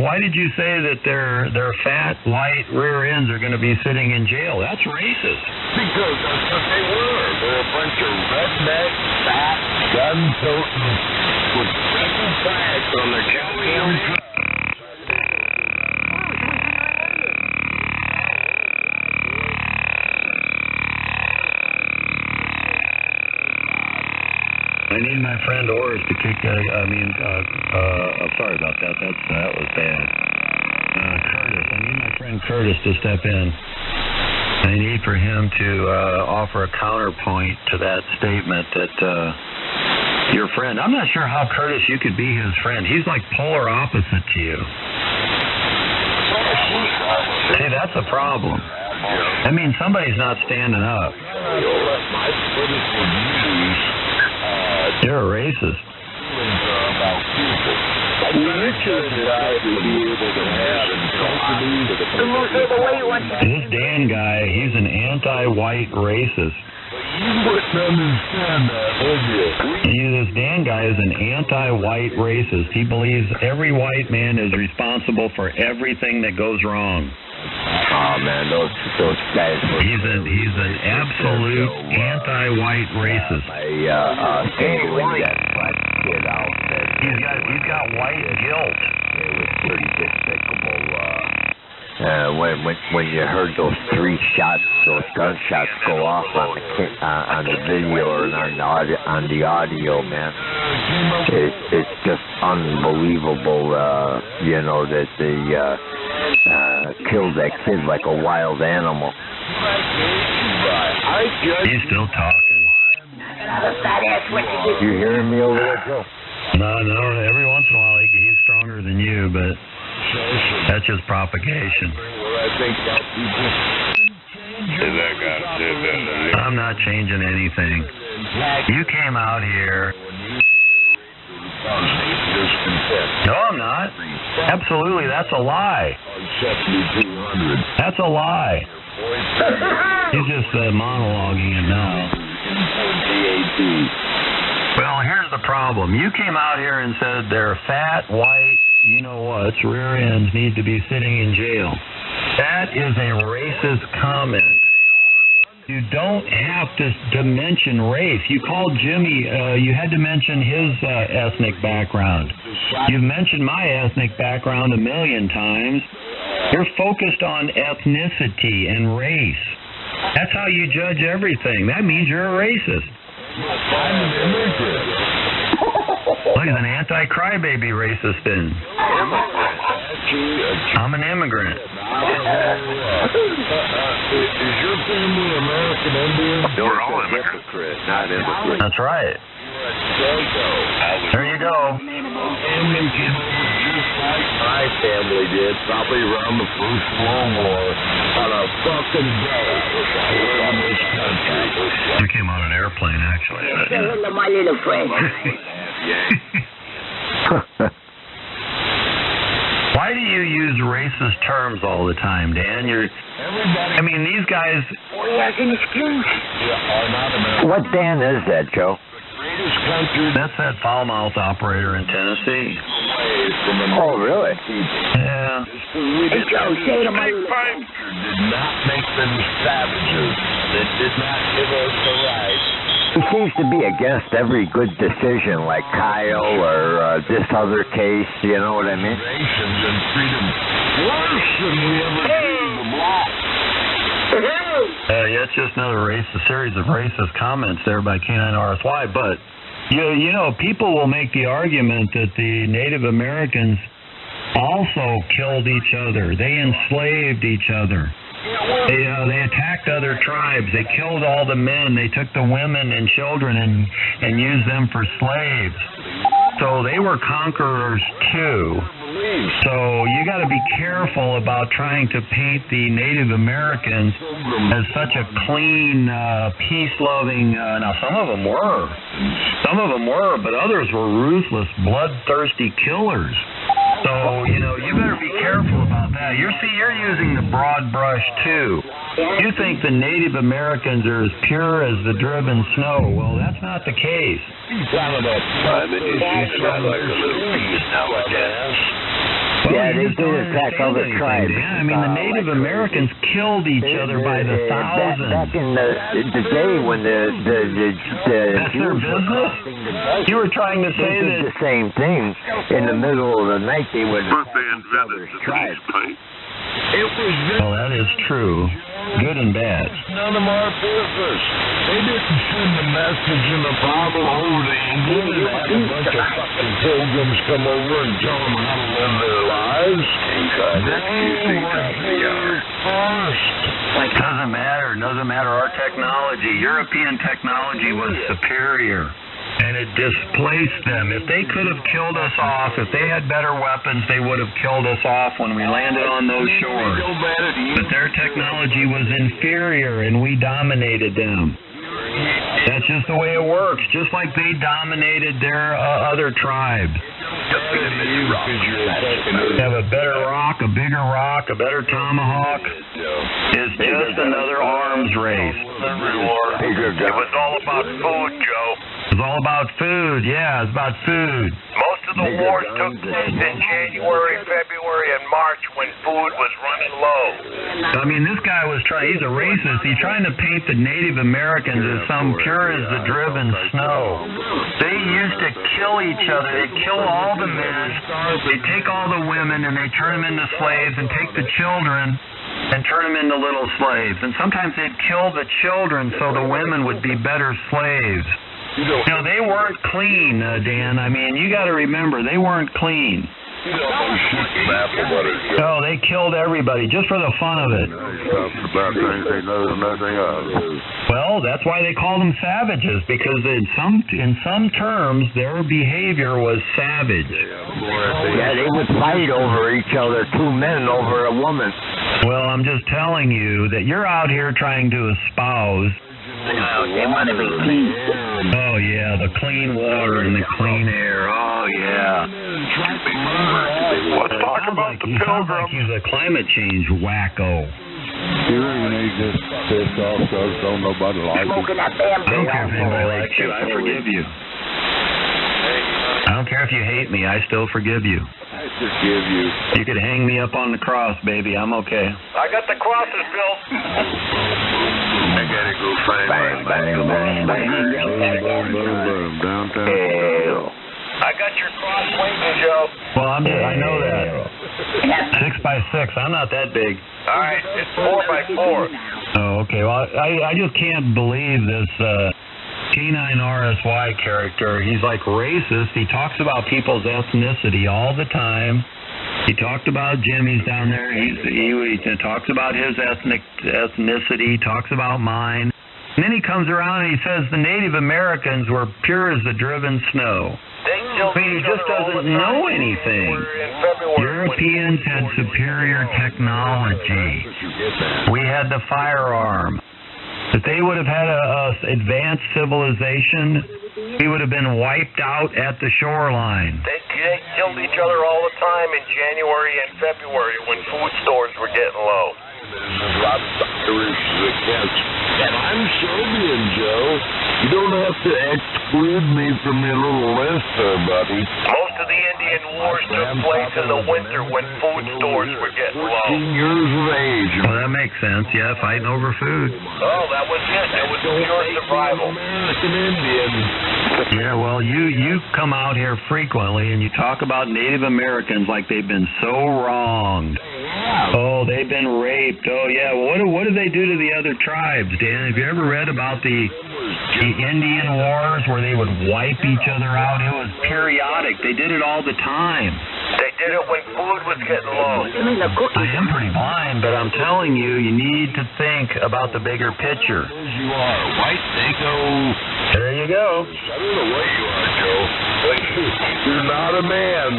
Why did you say that their fat, light rear ends are going to be sitting in jail? That's racist. Because that's what they were. They're a bunch of rednecks, fat, gun-toting, with freaking flags on their goddamn truck. I need my friend Oris to kick. I'm sorry about that. That was bad. Curtis, I need my friend Curtis to step in. I need for him to offer a counterpoint to that statement that your friend. I'm not sure how Curtis you could be his friend. He's like polar opposite to you. See, that's a problem. That means somebody's not standing up. You're a racist. This Dan guy, he's an anti-white racist. You wouldn't understand that, would you? This Dan guy is an anti-white racist. He believes every white man is responsible for everything that goes wrong. Oh man, those guys. He's an absolute anti-white racist. Singling that black kid out. He's got white guilt. It was pretty despicable. When you heard those three shots, those gunshots go off on the video and on the audio, man. It's just unbelievable. That they killed that kid like a wild animal. He's still talking. You hearing me over there, Joe? No. Every once in a while he's stronger than you, but that's just propagation. I'm not changing anything. You came out here. No, I'm not. Absolutely, that's a lie. That's a lie. He's just monologuing it now. Well, here's the problem. You came out here and said they're fat, white, you-know-what's, rear ends need to be sitting in jail. That is a racist comment. You don't have to mention race. You called Jimmy, you had to mention his ethnic background. You've mentioned my ethnic background a million times. You're focused on ethnicity and race. That's how you judge everything. That means you're a racist. Well, he's an anti-crybaby racist then. I'm an immigrant. Is your family American Indian? We're all immigrants. Not immigrants. That's right. There you go. Family came over just like my family did, probably around the First World War, on a fucking day in this country. You came on an airplane, actually. Hello, my little friend. Why do you use racist terms all the time, Dan? These guys... What Dan is that, Joe? That's that foul-mouthed operator in Tennessee. Oh, really? Yeah. Hey, Joe, say to my little friend. Did not make them savages. They did not give us the right. He seems to be against every good decision, like Kyle or this other case, you know what I mean? Nations and freedom worse than we ever did the black. Yeah, it's just another series of racist comments there by K9RSY, but people will make the argument that the Native Americans also killed each other. They enslaved each other. They attacked other tribes. They killed all the men. They took the women and children and used them for slaves. So they were conquerors too. So you got to be careful about trying to paint the Native Americans as such a clean, peace-loving. Now some of them were, but others were ruthless, bloodthirsty killers. So you better be careful about that. You're using the broad brush too. You think the Native Americans are as pure as the driven snow. Well, that's not the case. Yeah, they did attack other tribes. I mean, the Native Americans killed each other by the thousands. Back in the day when the That's their business? You were trying to say they did the same thing. In the middle of the night, they would First they invented the grease paint. Well, that is true. Good and bad. None of our business. They didn't send a message in a Bible over to England and have a bunch of fucking pilgrims come over and tell them how to live their lives. They were here first. It doesn't matter. It doesn't matter. Our technology, European technology was superior. And it displaced them. If they could have killed us off, if they had better weapons, they would have killed us off when we landed on those shores. But their technology was inferior, and we dominated them. That's just the way it works, just like they dominated their other tribes. Have a better rock, a bigger rock, a better tomahawk. It's just another arms race. It was all about food, Joe. It was all about food, yeah, it's about food. Most of the wars took place in January, February, and March when food was running low. I mean, this guy was trying, he's a racist. He's trying to paint the Native Americans as some pure as the driven snow. They used to kill each other. They'd kill all the men. They'd take all the women and they turn them into slaves and take the children and turn them into little slaves. And sometimes they'd kill the children so the women would be better slaves. You know, they weren't clean, Dan. I mean, you got to remember, they weren't clean. No, they killed everybody just for the fun of it. About things they know nothing of. Well, that's why they call them savages, because in some terms their behavior was savage. Yeah, they would fight over each other, two men over a woman. Well, I'm just telling you that you're out here trying to espouse. They want to be clean. Oh yeah, the clean water and the clean air. Oh yeah. Let's talk about the Pilgrim. Sounds like he's a climate change wacko. You reckon they just pissed off because don't nobody like him? I don't care if anybody likes you. I forgive you. I don't care if you hate me. I still forgive you. I forgive you. You could hang me up on the cross, baby. I'm okay. I got the crosses built. I gotta go find Bang, bang, bang, bang. boom, downtown. I got your cross waiting, Joe. Well, I know that. 6x6. I'm not that big. All right, it's 4x4. Oh, okay. Well, I just can't believe this H-I-Larious character. He's like racist. He talks about people's ethnicity all the time. He talked about Jimmy's down there. He talks about his ethnicity. Talks about mine. And then he comes around and he says the Native Americans were pure as the driven snow. I mean, he just doesn't know anything. Europeans had superior technology. We had the firearm. If they would have had a advanced civilization, we would have been wiped out at the shoreline. They killed each other all the time in January and February when food stores were getting low. There's a lot of Irish against. And I'm Serbian, Joe. You don't have to exclude me from your little list there, buddy. Most of the Indian wars took place in the winter when food stores were getting low. 14 years of age. Well, that makes sense. Yeah, fighting over food. Oh, that was it. It was pure survival. American Indian. Yeah, well, you come out here frequently and you talk about Native Americans like they've been so wronged. Oh, they've been raped. Oh, yeah. Well, what did they do to the other tribes, Dan? Have you ever read about the Indian Wars where they would wipe each other out? It was periodic. They did it all the time. They did it when food was getting low. I am pretty blind, but I'm telling you, you need to think about the bigger picture. You are white, they go. There you go. I don't know what you are, Joe. You're not a man.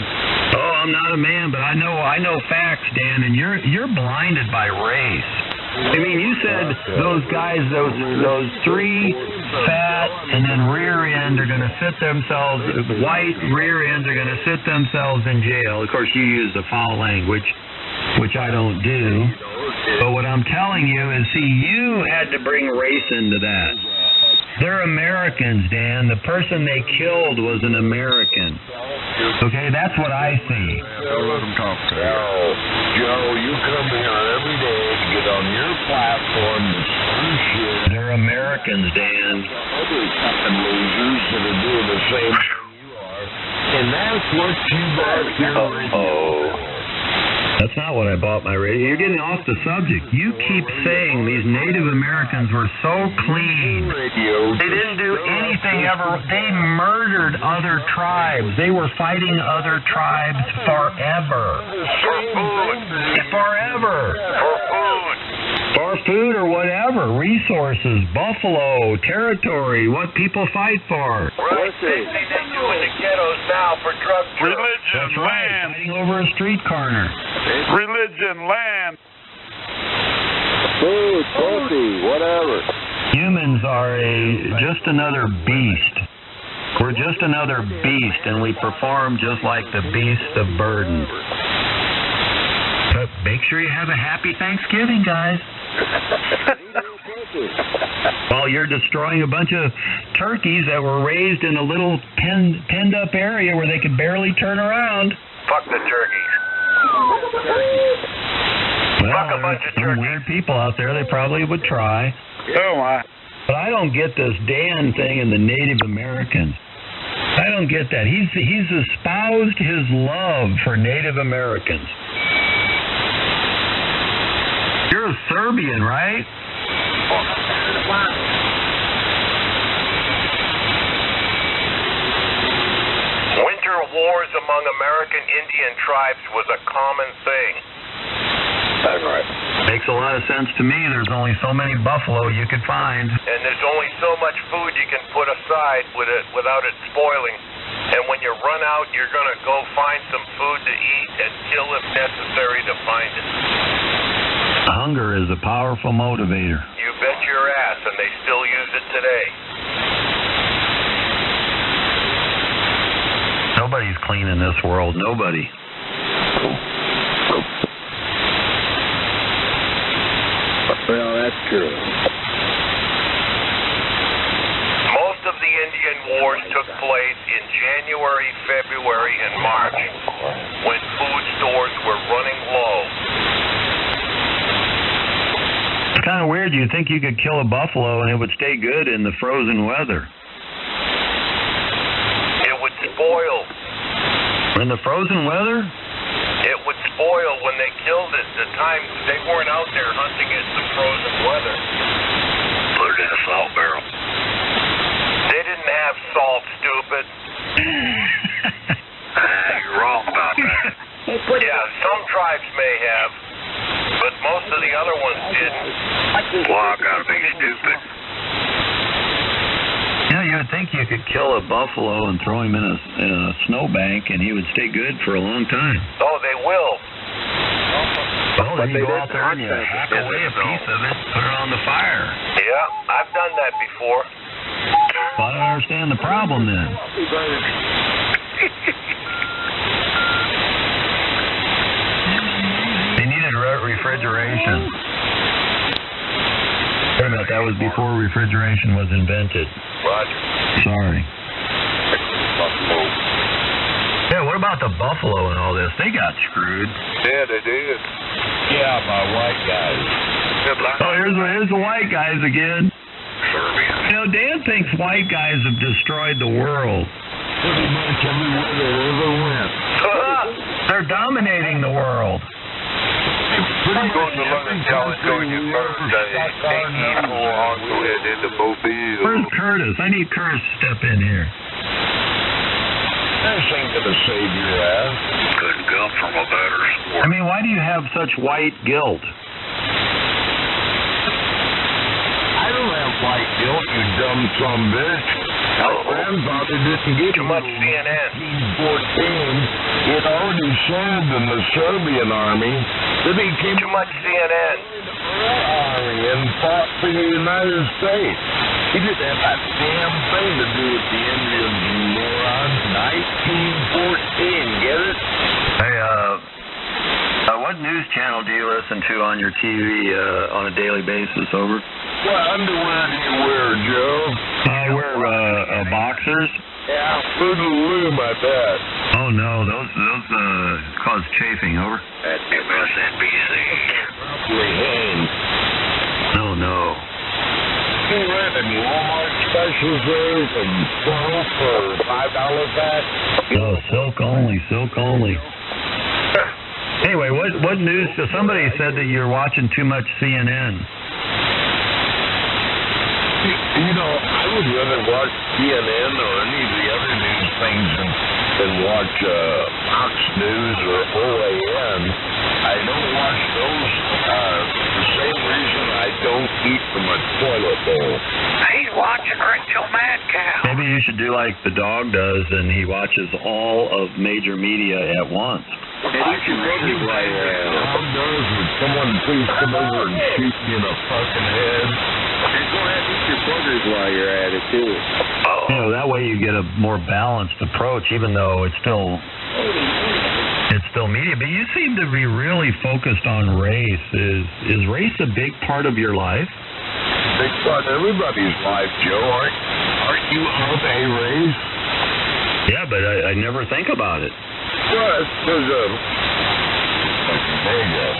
Oh, I'm not a man, but I know facts, Dan, and you're blinded by race. I mean, you said those guys, those three fat and then rear end are going to sit themselves, white rear ends are going to sit themselves in jail. Of course, you use the foul language, which I don't do. But what I'm telling you is, see, you had to bring race into that. They're Americans, Dan. The person they killed was an American. Okay, that's what I see. Don't let them talk to you. Joe, you come here every day to get on your platform to stir shit. They're Americans, Dan. Other fucking losers that are doing the same thing you are. And that's what you bought your radio. That's not what I bought my radio. You're getting off the subject. You keep saying these Native Americans were so clean. They didn't do anything ever. They murdered other tribes. They were fighting other tribes forever. For food. Forever. For food. For food or whatever. Resources, buffalo, territory, what people fight for. Right. Same thing they do in the ghettos now for drug dealers. Religion, That's right. land. Fighting over a street corner. Religion, land. Food, pussy, whatever. Humans are just another beast. We're just another beast, and we perform just like the beasts of burden. But make sure you have a happy Thanksgiving, guys. While you're destroying a bunch of turkeys that were raised in a little penned up area where they could barely turn around. Fuck the turkeys. Well, Fuck a bunch of some turkeys. weird people out there, they probably would try. Oh, my. But I don't get this Dan thing and the Native Americans. I don't get that. He's espoused his love for Native Americans. You're a Serbian, right? Winter wars among American Indian tribes was a common thing. That's right. Makes a lot of sense to me. There's only so many buffalo you could find. And there's only so much food you can put aside without it spoiling. And when you run out, you're going to go find some food to eat and kill if necessary to find it. Hunger is a powerful motivator. You bet your ass, and they still use it today. Nobody's clean in this world. Nobody. Well, that's true. Most of the Indian wars took place in January, February, and March, when food stores were running low. It's kind of weird. You'd think you could kill a buffalo and it would stay good in the frozen weather. It would spoil. In the frozen weather? It would spoil when they killed it. The time they weren't out there hunting it in the frozen weather. Put it in a salt barrel. They didn't have salt, stupid. You're wrong about that. Yeah, some tribes may have, but most of the other ones didn't. Well, I gotta be stupid. Yeah, you would think you could kill a buffalo and throw him in a snowbank and he would stay good for a long time. Oh, they will. Well, then you go out there and you hack away a piece of it, put it on the fire. Yeah, I've done that before. Well, I don't understand the problem then. They needed refrigeration. Wait a minute, that was before refrigeration was invented. Roger. Sorry. Yeah, what about the buffalo and all this? They got screwed. Yeah, they did. Yeah, my white guys. Oh, here's the white guys again. You know, Dan thinks white guys have destroyed the world. Pretty much everywhere they ever went. They're dominating the world. Pretty I'm going to learn to challenge on you first. Where's Curtis? I need Curtis to step in here. This ain't gonna save your ass. Couldn't come from a better sport. I mean, why do you have such white guilt? I don't have white guilt, you dumb son bitch. My grandfather didn't get Too much CNN. 1914. It already served in the Serbian army. Then he came Too much CNN. army and fought for the United States. He didn't have that damn thing to do with the Indians, you moron. 1914, get it? Hey, what news channel do you listen to on your TV on a daily basis? Over. What underwear do you wear, Joe? I wear boxers. Yeah, food and lube, I bet. Oh Oh no, those cause chafing. Over. At MSNBC. Probably Hamb. Oh no. You read any Walmart specials there from 12 for $5 back? No, silk only. Anyway, what news? So somebody said that you're watching too much CNN. You know, I would rather watch CNN or any of the other news things than watch Fox News or OAN. I don't watch those the same reason I don't eat from a toilet bowl. He's watching Rachel Madcow. Maybe you should do like the dog does, and he watches all of major media at once. And eat your boogers while you're at it. How does would someone please come over and shoot me in the fucking head? And go ahead and eat your boogers while you're at it, too. You know, that way you get a more balanced approach, even though it's still media. But you seem to be really focused on race. Is race a big part of your life? Big part of everybody's life, Joe. Aren't you of a race? Yeah, but I never think about it. Well, it's because there you go.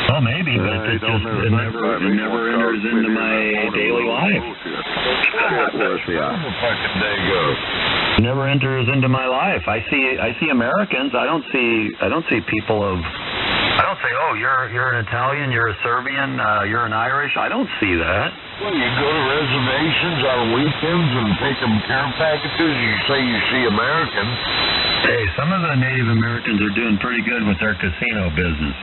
Well, maybe, but it never enters into my daily life. Never enters into my life. I see Americans. I don't see people of. I don't say, oh, you're an Italian, you're a Serbian, you're an Irish. I don't see that. Well, you go to reservations on weekends and take them care packages. You say you see Americans. Hey, some of the Native Americans are doing pretty good with their casino business.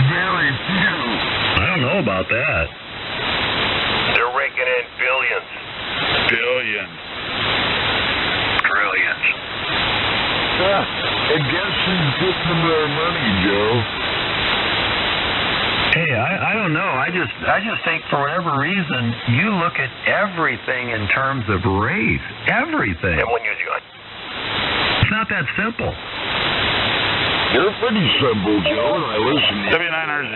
Very few. I don't know about that. They're raking in billions. Billions. Trillions. And guess who's getting them their money, Joe? Hey, I don't know. I just think for whatever reason you look at everything in terms of race. Everything. And when you do it. It's not that simple. You're pretty simple, Joe, and I listen to you. W9RZ.